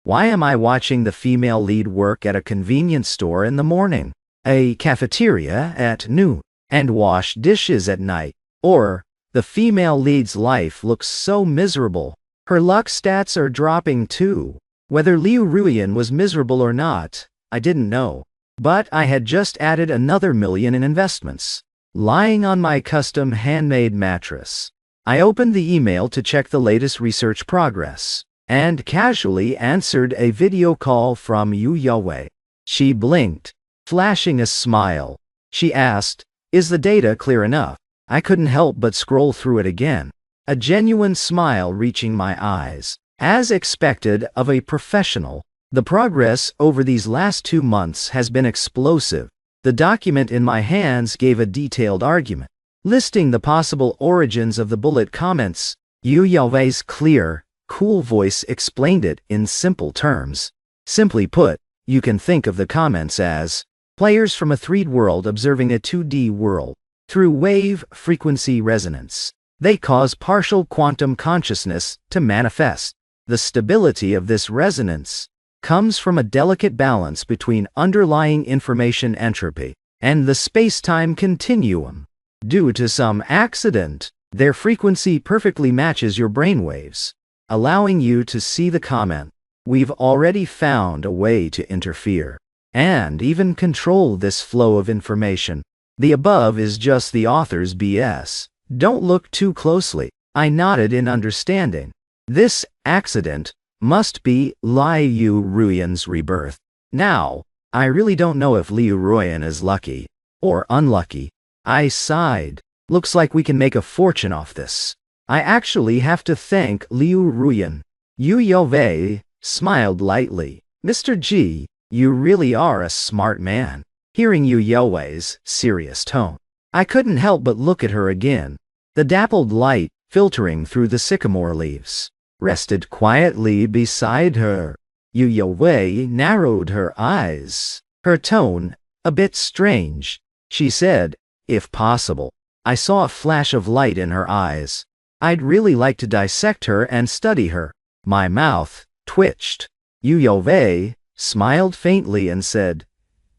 Why am I watching the female lead work at a convenience store in the morning, a cafeteria at noon, and wash dishes at night? Or, the female lead's life looks so miserable. Her luck stats are dropping too. Whether Liu Ruyan was miserable or not, I didn't know. But I had just added another million in investments. Lying on my custom handmade mattress, I opened the email to check the latest research progress, and casually answered a video call from Yu Yawei. She blinked, flashing a smile. She asked, is the data clear enough? I couldn't help but scroll through it again, a genuine smile reaching my eyes. As expected of a professional, the progress over these last 2 months has been explosive. The document in my hands gave a detailed argument, listing the possible origins of the bullet comments. Yu Yawei's clear, cool voice explained it in simple terms. Simply put, you can think of the comments as players from a 3D world observing a 2D world through wave frequency resonance. They cause partial quantum consciousness to manifest. The stability of this resonance comes from a delicate balance between underlying information entropy and the space-time continuum. Due to some accident, their frequency perfectly matches your brainwaves, allowing you to see the comment. We've already found a way to interfere and even control this flow of information. The above is just the author's BS. Don't look too closely. I nodded in understanding. This accident must be Liu Ruyan's rebirth. Now, I really don't know if Liu Ruyan is lucky or unlucky. I sighed. Looks like we can make a fortune off this. I actually have to thank Liu Ruyan. Yu Yawei smiled lightly. Mr. G, you really are a smart man. Hearing Yu Yawei's serious tone, I couldn't help but look at her again. The dappled light, filtering through the sycamore leaves, rested quietly beside her. Yu Yawei narrowed her eyes. Her tone, a bit strange. She said, if possible. I saw a flash of light in her eyes. I'd really like to dissect her and study her. My mouth twitched. Yu Yawei smiled faintly and said,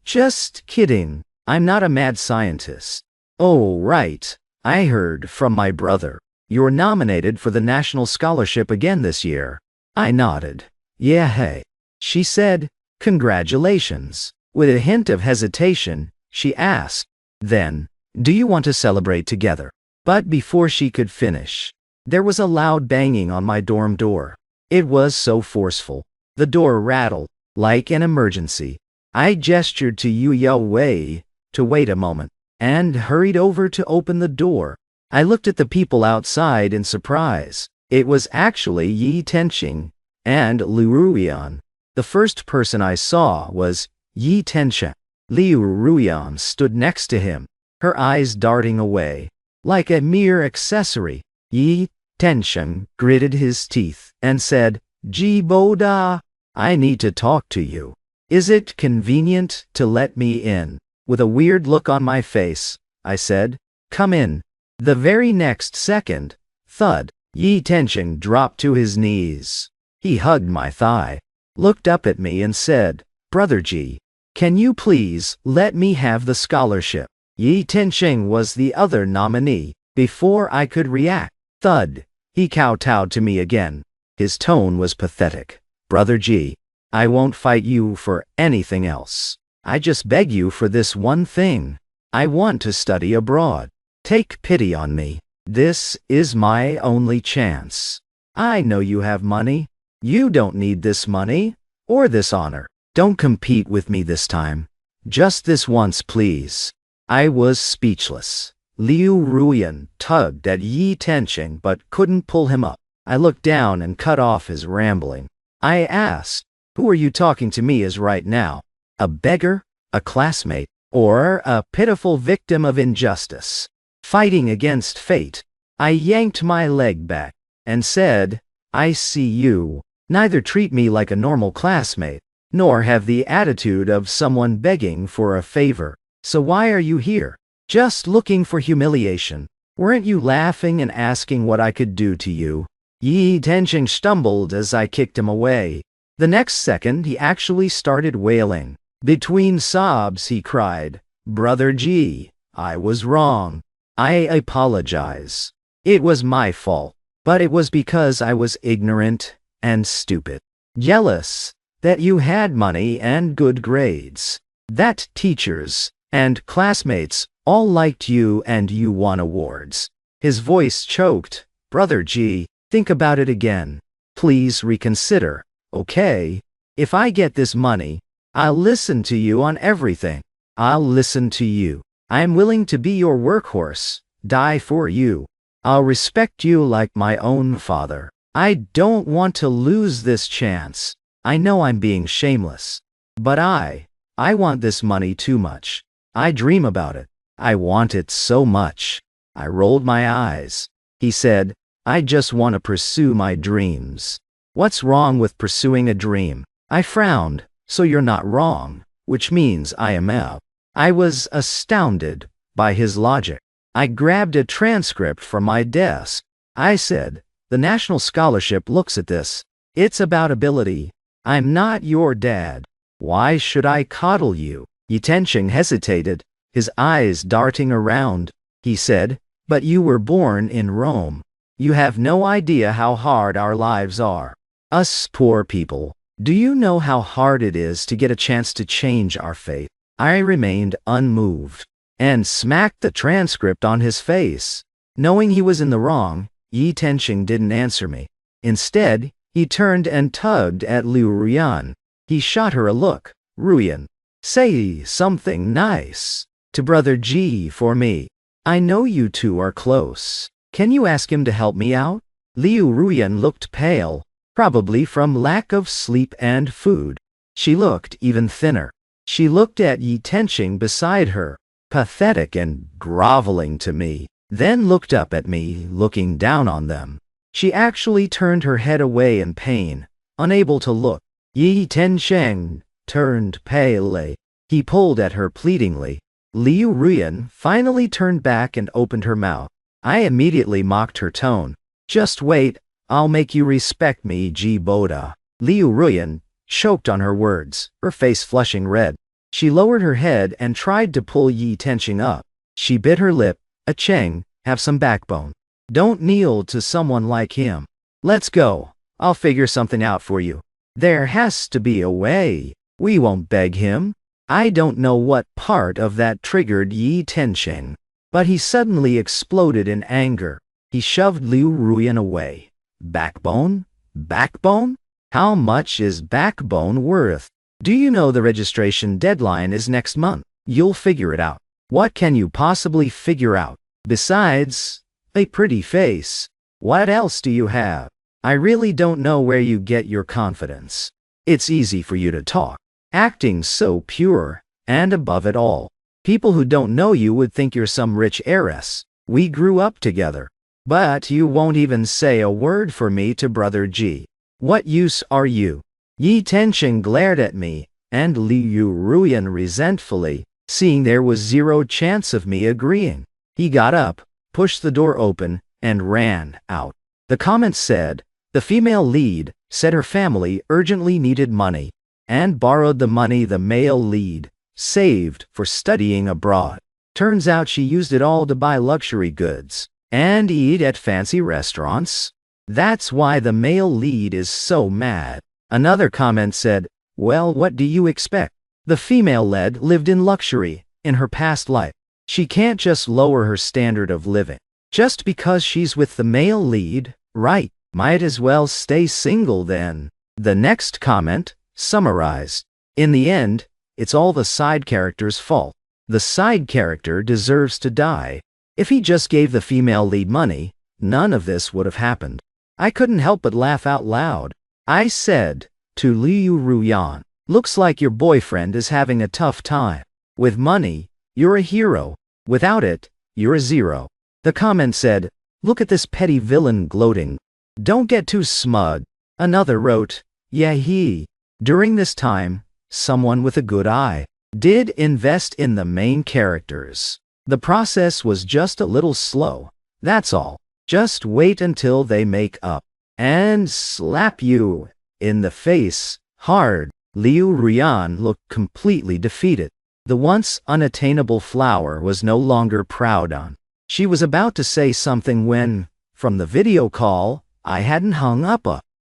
"Just kidding. I'm not a mad scientist." "Oh, right. I heard from my brother. You're nominated for the National Scholarship again this year." I nodded. "Yeah, hey." She said, "Congratulations." With a hint of hesitation, she asked, then, "Do you want to celebrate together?" But before she could finish, there was a loud banging on my dorm door. It was so forceful. The door rattled, like an emergency. I gestured to Yu Wei to wait a moment, and hurried over to open the door. I looked at the people outside in surprise. It was actually Yi Tenqing and Liu Ruyan. The first person I saw was Yi Tenqing. Liu Ruyan stood next to him, her eyes darting away. Like a mere accessory, Yi Tenqing gritted his teeth and said, "Ji Boda, I need to talk to you. Is it convenient to let me in?" With a weird look on my face, I said, "Come in." The very next second, thud, Yi Tenqing dropped to his knees. He hugged my thigh, looked up at me and said, "Brother Ji, can you please let me have the scholarship?" Yi Tenqing was the other nominee. Before I could react, thud, he kowtowed to me again. His tone was pathetic. "Brother Ji, I won't fight you for anything else. I just beg you for this one thing. I want to study abroad. Take pity on me. This is my only chance. I know you have money. You don't need this money or this honor. Don't compete with me this time. Just this once, please." I was speechless. Liu Ruyan tugged at Yi Tenqing but couldn't pull him up. I looked down and cut off his rambling. I asked, "Who are you talking to me as right now? A beggar, a classmate, or a pitiful victim of injustice? Fighting against fate?" I yanked my leg back and said, "I see you. Neither treat me like a normal classmate, nor have the attitude of someone begging for a favor. So why are you here? Just looking for humiliation? Weren't you laughing and asking what I could do to you?" Yi Tenqing stumbled as I kicked him away. The next second, he actually started wailing. Between sobs, he cried, "Brother Ji, I was wrong. I apologize. It was my fault, but it was because I was ignorant and stupid. Jealous that you had money and good grades. That teachers and classmates all liked you and you won awards." His voice choked. "Brother Ji, think about it again. Please reconsider, okay? If I get this money, I'll listen to you on everything. I'll listen to you. I'm willing to be your workhorse, die for you. I'll respect you like my own father. I don't want to lose this chance. I know I'm being shameless, but I want this money too much. I dream about it. I want it so much." I rolled my eyes. He said, "I just want to pursue my dreams." "What's wrong with pursuing a dream?" I frowned. "So you're not wrong, which means I am out." I was astounded by his logic. I grabbed a transcript from my desk. I said, "The National Scholarship looks at this. It's about ability. I'm not your dad. Why should I coddle you?" Yi Tenqing hesitated, his eyes darting around. He said, "But you were born in Rome. You have no idea how hard our lives are. Us poor people. Do you know how hard it is to get a chance to change our fate?" I remained unmoved and smacked the transcript on his face. Knowing he was in the wrong, Yi Tenqing didn't answer me. Instead, he turned and tugged at Liu Ruyan. He shot her a look. "Ruyan, say something nice to Brother Ji for me. I know you two are close. Can you ask him to help me out?" Liu Ruyan looked pale, probably from lack of sleep and food. She looked even thinner. She looked at Yi Tenqing beside her, pathetic and groveling to me, then looked up at me, looking down on them. She actually turned her head away in pain, unable to look. Yi Tenqing turned pale. He pulled at her pleadingly. Liu Ruyan finally turned back and opened her mouth. I immediately mocked her tone. "Just wait, I'll make you respect me, Ji Boda." Liu Ruyan choked on her words, her face flushing red. She lowered her head and tried to pull Yi Tenching up. She bit her lip. Cheng, have some backbone. Don't kneel to someone like him. Let's go. I'll figure something out for you. There has to be a way. We won't beg him. I don't know what part of that triggered Yi Tenching, but he suddenly exploded in anger. He shoved Liu Ruyan away. Backbone? Backbone? How much is backbone worth? Do you know the registration deadline is next month? You'll figure it out. What can you possibly figure out? Besides, a pretty face. What else do you have? I really don't know where you get your confidence. It's easy for you to talk, acting so pure, and above it all, people who don't know you would think you're some rich heiress. We grew up together. But you won't even say a word for me to Brother Ji. What use are you? Yi Tenching glared at me, and Liu Ruyan resentfully, seeing there was zero chance of me agreeing. He got up, pushed the door open, and ran out. The comment said, the female lead said her family urgently needed money, and borrowed the money the male lead saved for studying abroad. Turns out she used it all to buy luxury goods and eat at fancy restaurants. That's why the male lead is so mad. Another comment said, well, what do you expect? The female lead lived in luxury in her past life. She can't just lower her standard of living just because she's with the male lead, right? Might as well stay single then. The next comment summarized, in the end, it's all the side character's fault. The side character deserves to die. If he just gave the female lead money, none of this would have happened. I couldn't help but laugh out loud. I said to Liu Ruyan, looks like your boyfriend is having a tough time. With money, you're a hero. Without it, you're a zero. The comment said, look at this petty villain gloating. Don't get too smug. Another wrote, yeah, during this time, someone with a good eye did invest in the main characters. The process was just a little slow. That's all. Just wait until they make up and slap you in the face hard. Liu Ruyan looked completely defeated. The once unattainable flower was no longer proud on. She was about to say something when, from the video call, I hadn't hung up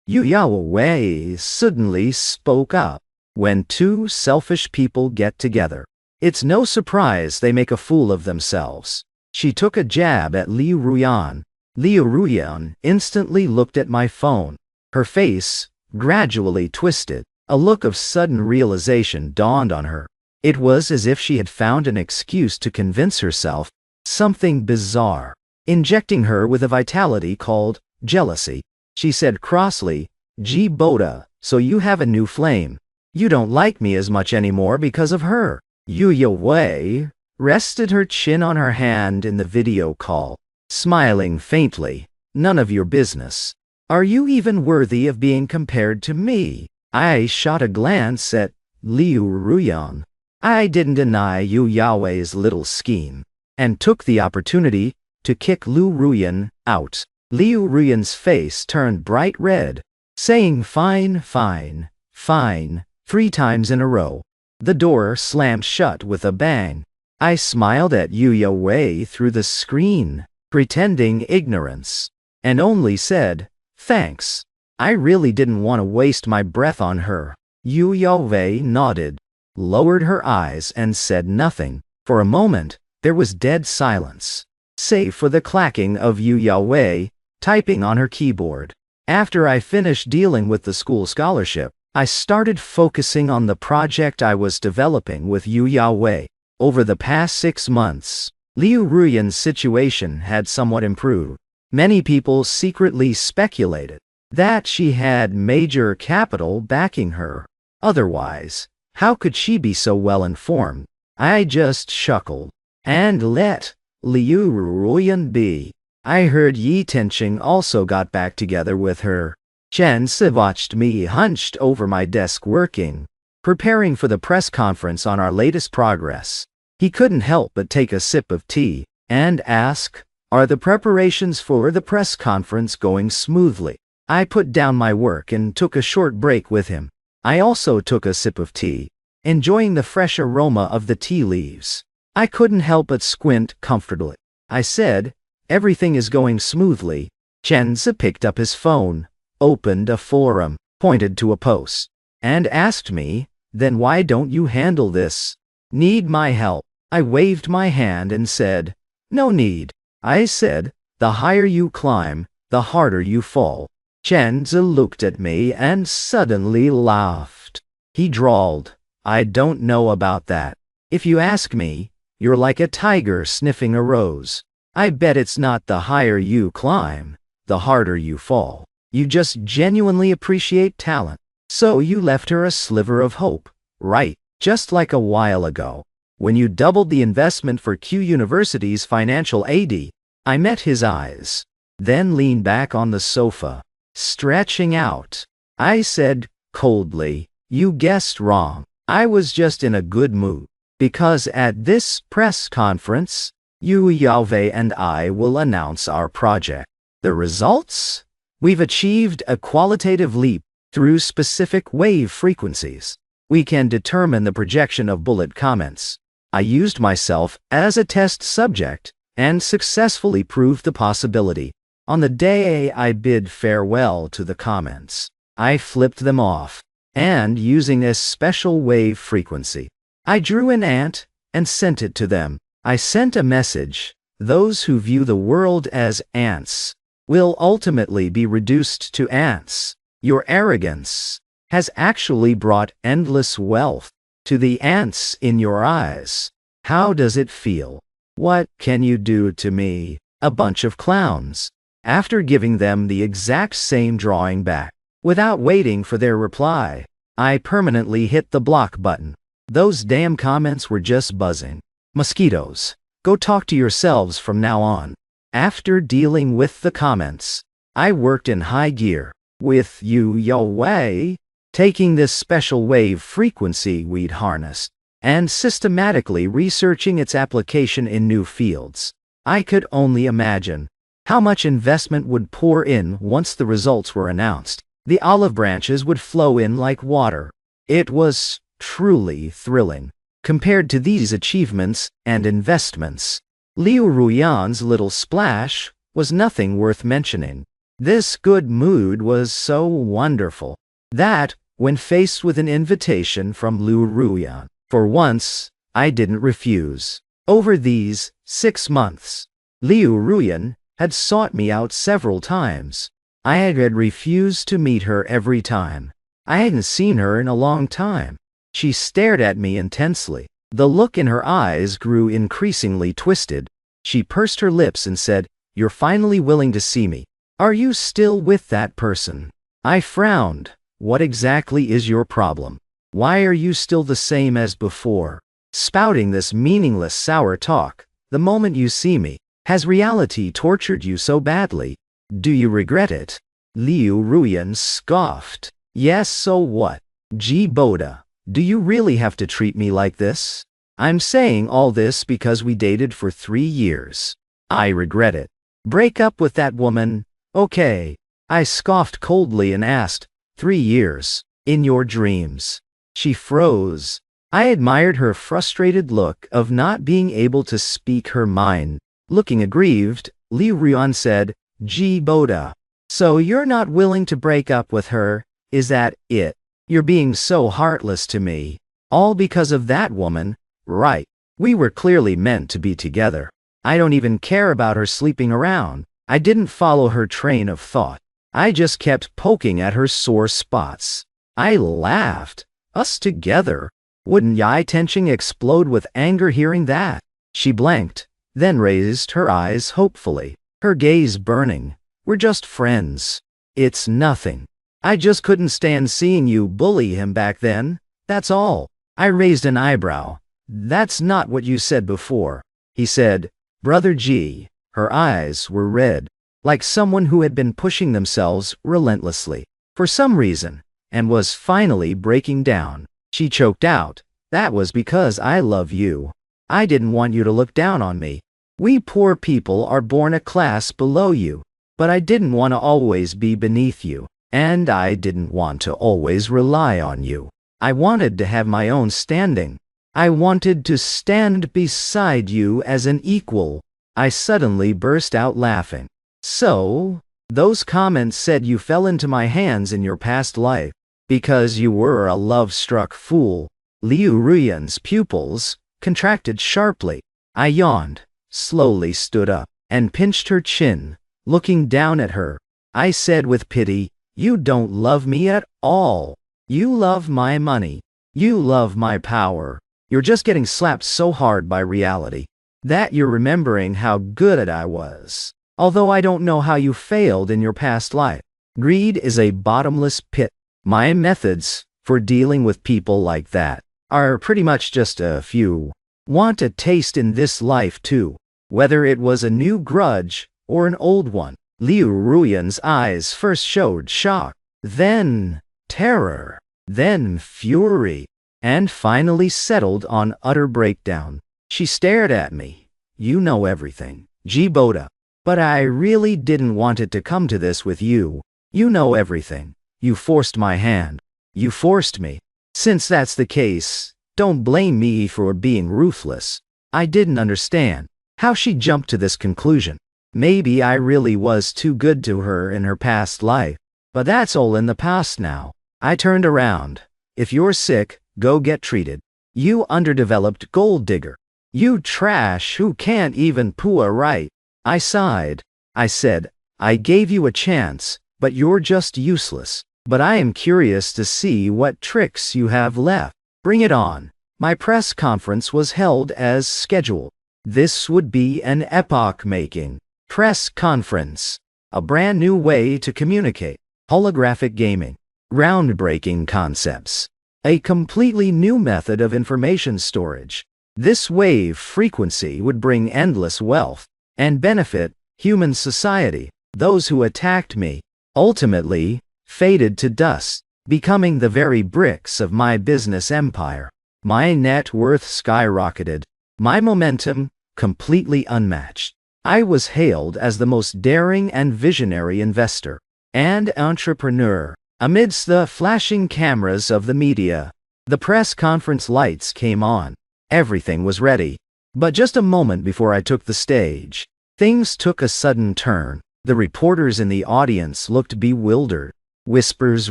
Yu Yao suddenly spoke up. When two selfish people get together, it's no surprise they make a fool of themselves. She took a jab at Liu Ruyan. Liu Ruyan instantly looked at my phone. Her face gradually twisted. A look of sudden realization dawned on her. It was as if she had found an excuse to convince herself something bizarre, injecting her with a vitality called jealousy. She said crossly, Ji Boda, so you have a new flame. You don't like me as much anymore because of her. Yu Yawei rested her chin on her hand in the video call, smiling faintly. None of your business. Are you even worthy of being compared to me? I shot a glance at Liu Ruyan. I didn't deny Yu Yawei's little scheme, and took the opportunity to kick Liu Ruyan out. Liu Ruyan's face turned bright red, saying fine, fine, fine, 3 times in a row. The door slammed shut with a bang. I smiled at Yu Yawei through the screen, pretending ignorance, and only said, thanks. I really didn't want to waste my breath on her. Yu Yawei nodded, lowered her eyes and said nothing. For a moment, there was dead silence, save for the clacking of Yu Yawei typing on her keyboard. After I finished dealing with the school scholarship, I started focusing on the project I was developing with Yu Yawei. Over the past 6 months, Liu Ruyan's situation had somewhat improved. Many people secretly speculated that she had major capital backing her. Otherwise, how could she be so well informed? I just chuckled and let Liu Ruyan be. I heard Yi Tenching also got back together with her. Chen Si watched me hunched over my desk working, preparing for the press conference on our latest progress. He couldn't help but take a sip of tea and ask, are the preparations for the press conference going smoothly? I put down my work and took a short break with him. I also took a sip of tea, enjoying the fresh aroma of the tea leaves. I couldn't help but squint comfortably. I said, "Everything is going smoothly." Chenzi picked up his phone, opened a forum, pointed to a post, and asked me, "Then why don't you handle this? Need my help?" I waved my hand and said, "No need." I said, "The higher you climb, the harder you fall." Chenzi looked at me and suddenly laughed. He drawled, "I don't know about that. If you ask me, you're like a tiger sniffing a rose. I bet it's not the higher you climb, the harder you fall. You just genuinely appreciate talent. So you left her a sliver of hope, right? Just like a while ago, when you doubled the investment for Q University's financial aid." I met his eyes, then leaned back on the sofa, stretching out. I said coldly, "You guessed wrong. I was just in a good mood, because at this press conference, Yu Yave and I will announce our project. The results? We've achieved a qualitative leap through specific wave frequencies. We can determine the projection of bullet comments. I used myself as a test subject and successfully proved the possibility. On the day I bid farewell to the comments, I flipped them off, and using a special wave frequency, I drew an ant and sent it to them. I sent a message: those who view the world as ants will ultimately be reduced to ants. Your arrogance has actually brought endless wealth to the ants in your eyes. How does it feel? What can you do to me? A bunch of clowns." After giving them the exact same drawing back, without waiting for their reply, I permanently hit the block button. Those damn comments were just buzzing. Mosquitoes, go talk to yourselves from now on. After dealing with the comments, I worked in high gear with Yu Yawei, taking this special wave frequency we'd harnessed and systematically researching its application in new fields. I could only imagine how much investment would pour in once the results were announced. The olive branches would flow in like water. It was truly thrilling. Compared to these achievements and investments, Liu Ruyan's little splash was nothing worth mentioning. This good mood was so wonderful that, when faced with an invitation from Liu Ruyan, for once, I didn't refuse. Over these 6 months, Liu Ruyan had sought me out several times. I had refused to meet her every time. I hadn't seen her in a long time. She stared at me intensely. The look in her eyes grew increasingly twisted. She pursed her lips and said, "You're finally willing to see me. Are you still with that person?" I frowned. "What exactly is your problem? Why are you still the same as before? Spouting this meaningless sour talk the moment you see me? Has reality tortured you so badly? Do you regret it?" Liu Ruyan scoffed. "Yes, so what? G Boda, do you really have to treat me like this? I'm saying all this because we dated for 3 years. I regret it. Break up with that woman, okay?" I scoffed coldly and asked, 3 years? In your dreams?" She froze. I admired her frustrated look of not being able to speak her mind. Looking aggrieved, Liu Ruyan said, "G Boda, so you're not willing to break up with her, is that it? You're being so heartless to me. All because of that woman, right? We were clearly meant to be together. I don't even care about her sleeping around." I didn't follow her train of thought. I just kept poking at her sore spots. I laughed. "Us together? Wouldn't Yai Tenching explode with anger hearing that?" She blanked, then raised her eyes hopefully, her gaze burning. "We're just friends. It's nothing. I just couldn't stand seeing you bully him back then, that's all." I raised an eyebrow. "That's not what you said before." He said, "Brother G." Her eyes were red, like someone who had been pushing themselves relentlessly, for some reason, and was finally breaking down. She choked out, "That was because I love you. I didn't want you to look down on me. We poor people are born a class below you, but I didn't want to always be beneath you. And I didn't want to always rely on you. I wanted to have my own standing. I wanted to stand beside you as an equal. I suddenly burst out laughing. So, those comments said you fell into my hands in your past life because you were a love-struck fool. Liu Ruyan's pupils contracted sharply. I yawned, slowly stood up, and pinched her chin, looking down at her. I said with pity, "You don't love me at all. You love my money. You love my power. You're just getting slapped so hard by reality that you're remembering how good I was. Although I don't know how you failed in your past life. Greed is a bottomless pit. My methods for dealing with people like that are pretty much just a few. Want a taste in this life too, whether it was a new grudge or an old one." Liu Ruyan's eyes first showed shock, then terror, then fury, and finally settled on utter breakdown. She stared at me. "You know everything, Jiboda. But I really didn't want it to come to this with you. You know everything. You forced my hand. You forced me. Since that's the case, don't blame me for being ruthless." I didn't understand how she jumped to this conclusion. Maybe I really was too good to her in her past life. But that's all in the past now. I turned around. "If you're sick, go get treated. You underdeveloped gold digger. You trash who can't even poo right." I sighed. I said, "I gave you a chance, but you're just useless. But I am curious to see what tricks you have left. Bring it on." My press conference was held as scheduled. This would be an epoch-making press conference. A brand new way to communicate. Holographic gaming. Groundbreaking concepts. A completely new method of information storage. This wave frequency would bring endless wealth and benefit human society. Those who attacked me ultimately faded to dust, becoming the very bricks of my business empire. My net worth skyrocketed. My momentum completely unmatched. I was hailed as the most daring and visionary investor and entrepreneur. Amidst the flashing cameras of the media, the press conference lights came on. Everything was ready. But just a moment before I took the stage, things took a sudden turn. The reporters in the audience looked bewildered. Whispers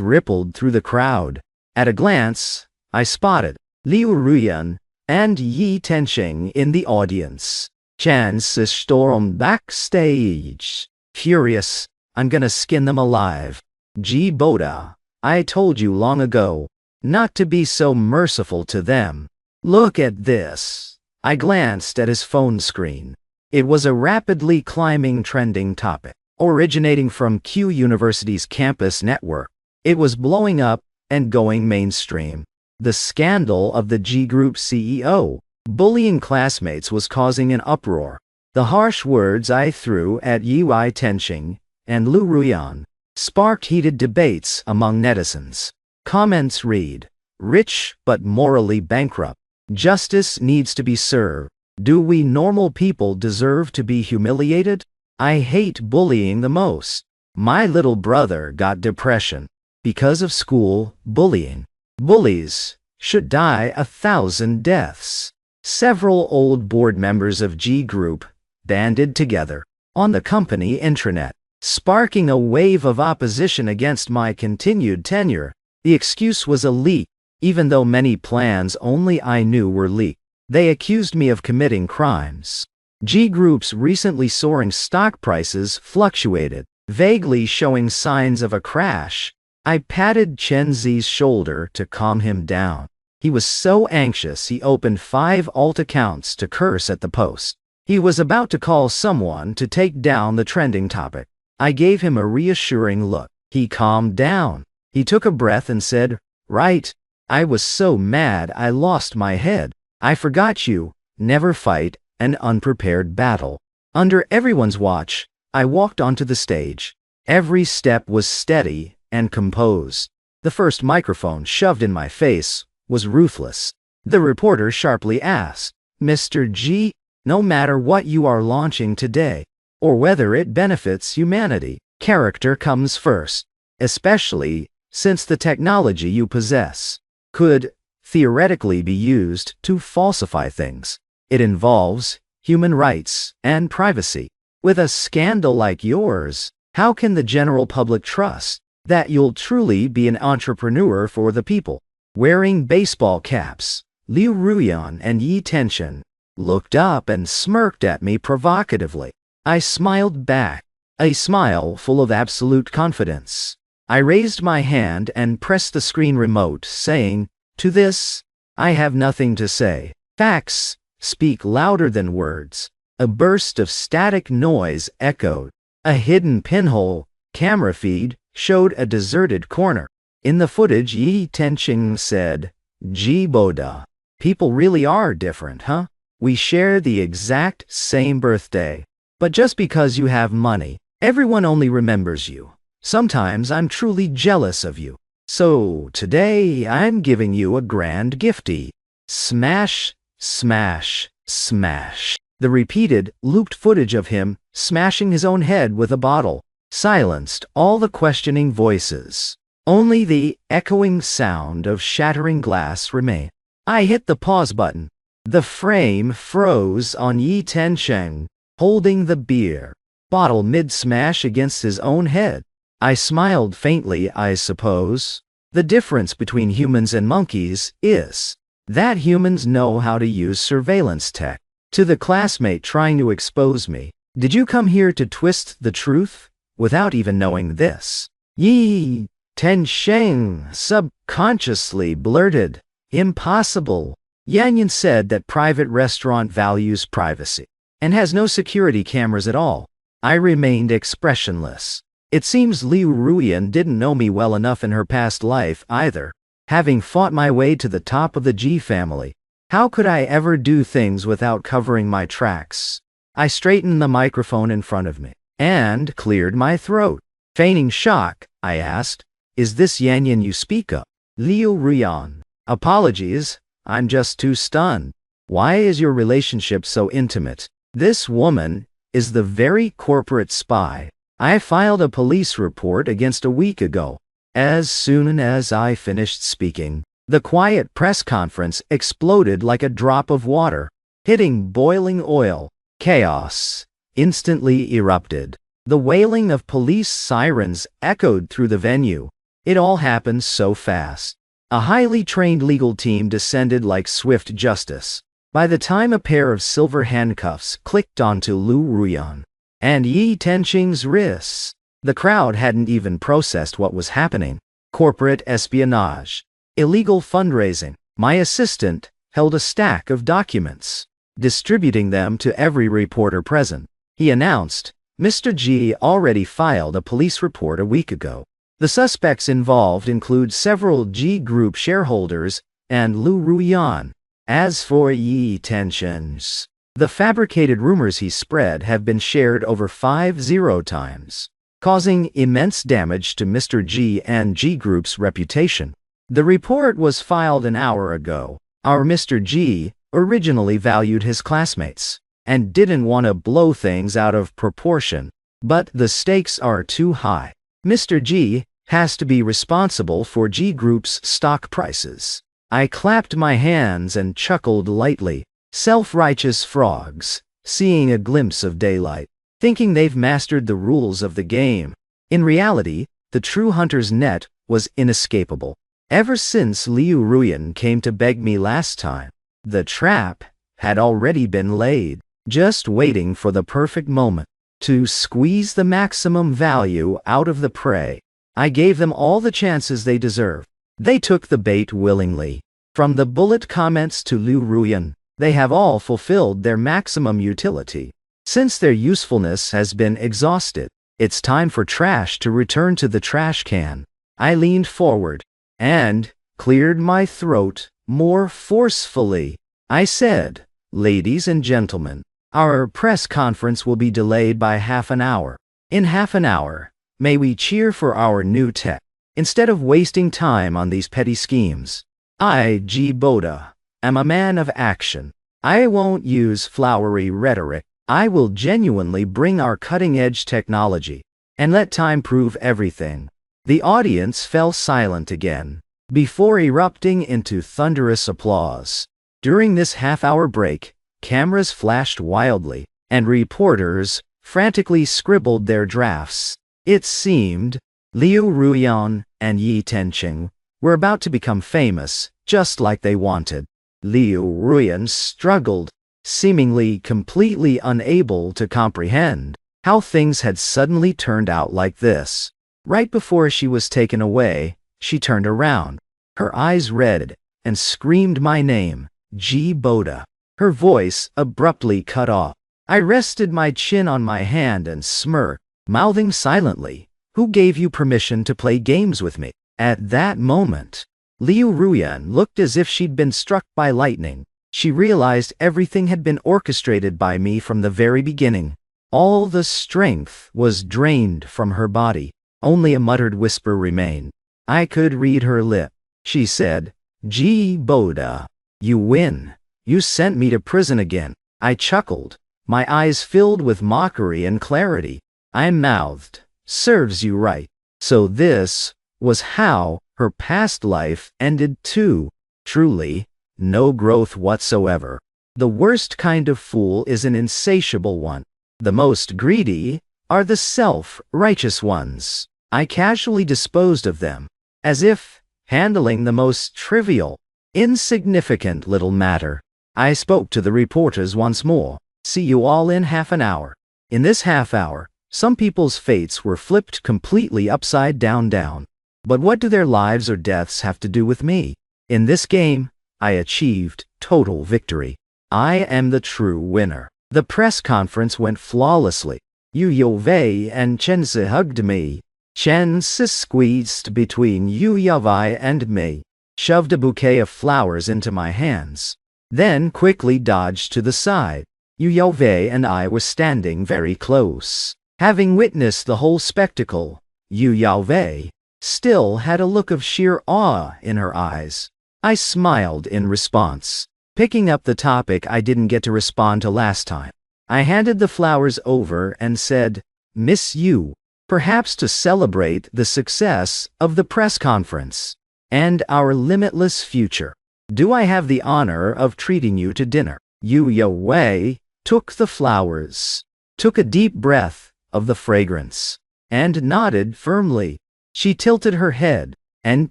rippled through the crowd. At a glance, I spotted Liu Ruyan and Yi Tenxing in the audience. Chance stormed backstage. Furious, "I'm gonna skin them alive. Jiboda, I told you long ago not to be so merciful to them. Look at this." I glanced at his phone screen. It was a rapidly climbing trending topic, originating from Q University's campus network. It was blowing up and going mainstream. The scandal of the G Group CEO bullying classmates was causing an uproar. The harsh words I threw at Yi Tenxing and Liu Ruyan sparked heated debates among netizens. Comments read, "Rich but morally bankrupt. Justice needs to be served. Do we normal people deserve to be humiliated? I hate bullying the most. My little brother got depression because of school bullying. Bullies should die 1,000 deaths." Several old board members of G Group banded together on the company intranet, sparking a wave of opposition against my continued tenure. The excuse was a leak, even though many plans only I knew were leaked. They accused me of committing crimes. G Group's recently soaring stock prices fluctuated, vaguely showing signs of a crash. I patted Chen Zi's shoulder to calm him down. He was so anxious he opened 5 alt accounts to curse at the post. He was about to call someone to take down the trending topic. I gave him a reassuring look. He calmed down. He took a breath and said, "Right. I was so mad I lost my head. I forgot you. Never fight an unprepared battle." Under everyone's watch, I walked onto the stage. Every step was steady and composed. The first microphone shoved in my face was ruthless. The reporter sharply asked, "Mr. G, no matter what you are launching today, or whether it benefits humanity, character comes first. especially since the technology you possess could theoretically be used to falsify things. It involves human rights and privacy. With a scandal like yours, how can the general public trust that you'll truly be an entrepreneur for the people? Wearing baseball caps, Liu Ruyan and Yi Tenchen looked up and smirked at me provocatively. I smiled back, a smile full of absolute confidence. I raised my hand and pressed the screen remote, saying, "To this, I have nothing to say. Facts speak louder than words." A burst of static noise echoed. A hidden pinhole camera feed showed a deserted corner. In the footage, Yi Tenching said, "Jiboda, people really are different, huh? We share the exact same birthday. But just because you have money, everyone only remembers you. Sometimes I'm truly jealous of you. So today I'm giving you a grand gifty." Smash, smash, smash. The repeated, looped footage of him smashing his own head with a bottle silenced all the questioning voices. Only the echoing sound of shattering glass remained. I hit the pause button. The frame froze on Yi Tensheng, holding the beer bottle mid-smash against his own head. I smiled faintly, I suppose. The difference between humans and monkeys is that humans know how to use surveillance tech. To the classmate trying to expose me, "Did you come here to twist the truth without even knowing this?" Yi Tensheng subconsciously blurted, "Impossible." Yanyan said that private restaurant values privacy and has no security cameras at all. I remained expressionless. It seems Liu Ruyan didn't know me well enough in her past life either. Having fought my way to the top of the G family, how could I ever do things without covering my tracks? I straightened the microphone in front of me and cleared my throat. Feigning shock, I asked, "Is this Yanyan you speak of?" Liu Ruyan: "Apologies, I'm just too stunned. Why is your relationship so intimate?" "This woman is the very corporate spy I filed a police report against a week ago." As soon as I finished speaking, the quiet press conference exploded like a drop of water, hitting boiling oil. Chaos instantly erupted. The wailing of police sirens echoed through the venue. It all happened so fast. A highly trained legal team descended like swift justice. By the time a pair of silver handcuffs clicked onto Liu Ruyan and Yi Tenching's wrists, the crowd hadn't even processed what was happening. Corporate espionage. Illegal fundraising. My assistant held a stack of documents, distributing them to every reporter present. He announced, "Mr. G already filed a police report a week ago. The suspects involved include several G Group shareholders and Liu Ruyan. As for Yi Tensheng's, the fabricated rumors he spread have been shared over 50 times, causing immense damage to Mr. G and G Group's reputation. The report was filed an hour ago. Our Mr. G originally valued his classmates and didn't want to blow things out of proportion, but the stakes are too high. Mr. G has to be responsible for G Group's stock prices." I clapped my hands and chuckled lightly. Self-righteous frogs, seeing a glimpse of daylight, thinking they've mastered the rules of the game. In reality, the true hunter's net was inescapable. Ever since Liu Ruyan came to beg me last time, the trap had already been laid, just waiting for the perfect moment to squeeze the maximum value out of the prey. I gave them all the chances they deserved. They took the bait willingly. From the bullet comments to Liu Ruyan, they have all fulfilled their maximum utility. Since their usefulness has been exhausted, it's time for trash to return to the trash can. I leaned forward and cleared my throat more forcefully. I said, "Ladies and gentlemen, our press conference will be delayed by half an hour. In half an hour, may we cheer for our new tech, instead of wasting time on these petty schemes. I, G. Boda, am a man of action. I won't use flowery rhetoric. I will genuinely bring our cutting-edge technology and let time prove everything." The audience fell silent again, before erupting into thunderous applause. During this half-hour break, cameras flashed wildly, and reporters frantically scribbled their drafts. It seemed Liu Ruyan and Yi Tenqing were about to become famous, just like they wanted. Liu Ruyan struggled, seemingly completely unable to comprehend how things had suddenly turned out like this. Right before she was taken away, she turned around, her eyes red, and screamed my name, Ji Boda. Her voice abruptly cut off. I rested my chin on my hand and smirked, mouthing silently, "Who gave you permission to play games with me?" At that moment, Liu Ruyan looked as if she'd been struck by lightning. She realized everything had been orchestrated by me from the very beginning. All the strength was drained from her body. Only a muttered whisper remained. I could read her lip. She said, "Ji Boda, you win. You sent me to prison again." I chuckled, my eyes filled with mockery and clarity. I mouthed, "Serves you right." So this was how her past life ended too. Truly, no growth whatsoever. The worst kind of fool is an insatiable one. The most greedy are the self-righteous ones. I casually disposed of them, as if handling the most trivial, insignificant little matter. I spoke to the reporters once more. "See you all in half an hour." In this half hour, some people's fates were flipped completely upside down. But what do their lives or deaths have to do with me? In this game, I achieved total victory. I am the true winner. The press conference went flawlessly. Yu Yovei and Chenzi hugged me. Chenzi squeezed between Yu Yovei and me, shoved a bouquet of flowers into my hands, then quickly dodged to the side. Yu Yovei and I were standing very close. Having witnessed the whole spectacle, Yu Yovei still had a look of sheer awe in her eyes. I smiled in response, picking up the topic I didn't get to respond to last time. I handed the flowers over and said, "Miss Yu, perhaps to celebrate the success of the press conference and our limitless future, do I have the honor of treating you to dinner?" Yu Yowei took the flowers, took a deep breath of the fragrance, and nodded firmly. She tilted her head and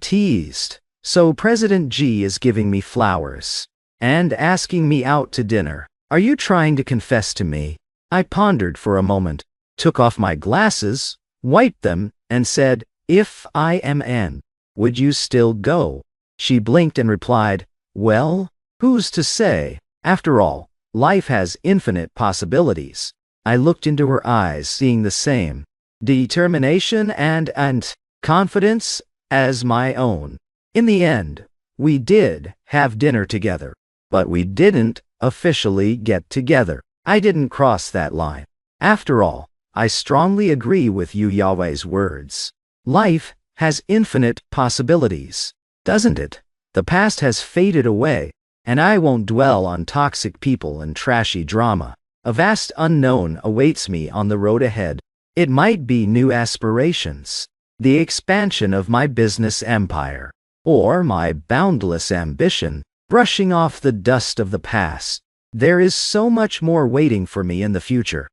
teased, "So President Xi is giving me flowers and asking me out to dinner. Are you trying to confess to me?" I pondered for a moment, took off my glasses, wiped them, and said, "If I am N, would you still go?" She blinked and replied, "Well, who's to say? After all, life has infinite possibilities." I looked into her eyes, seeing the same determination and confidence as my own. In the end, we did have dinner together, but we didn't officially get together. I didn't cross that line. After all, I strongly agree with Yu Yahweh's words. Life has infinite possibilities, doesn't it? The past has faded away, and I won't dwell on toxic people and trashy drama. A vast unknown awaits me on the road ahead. It might be new aspirations, the expansion of my business empire, or my boundless ambition, brushing off the dust of the past. There is so much more waiting for me in the future.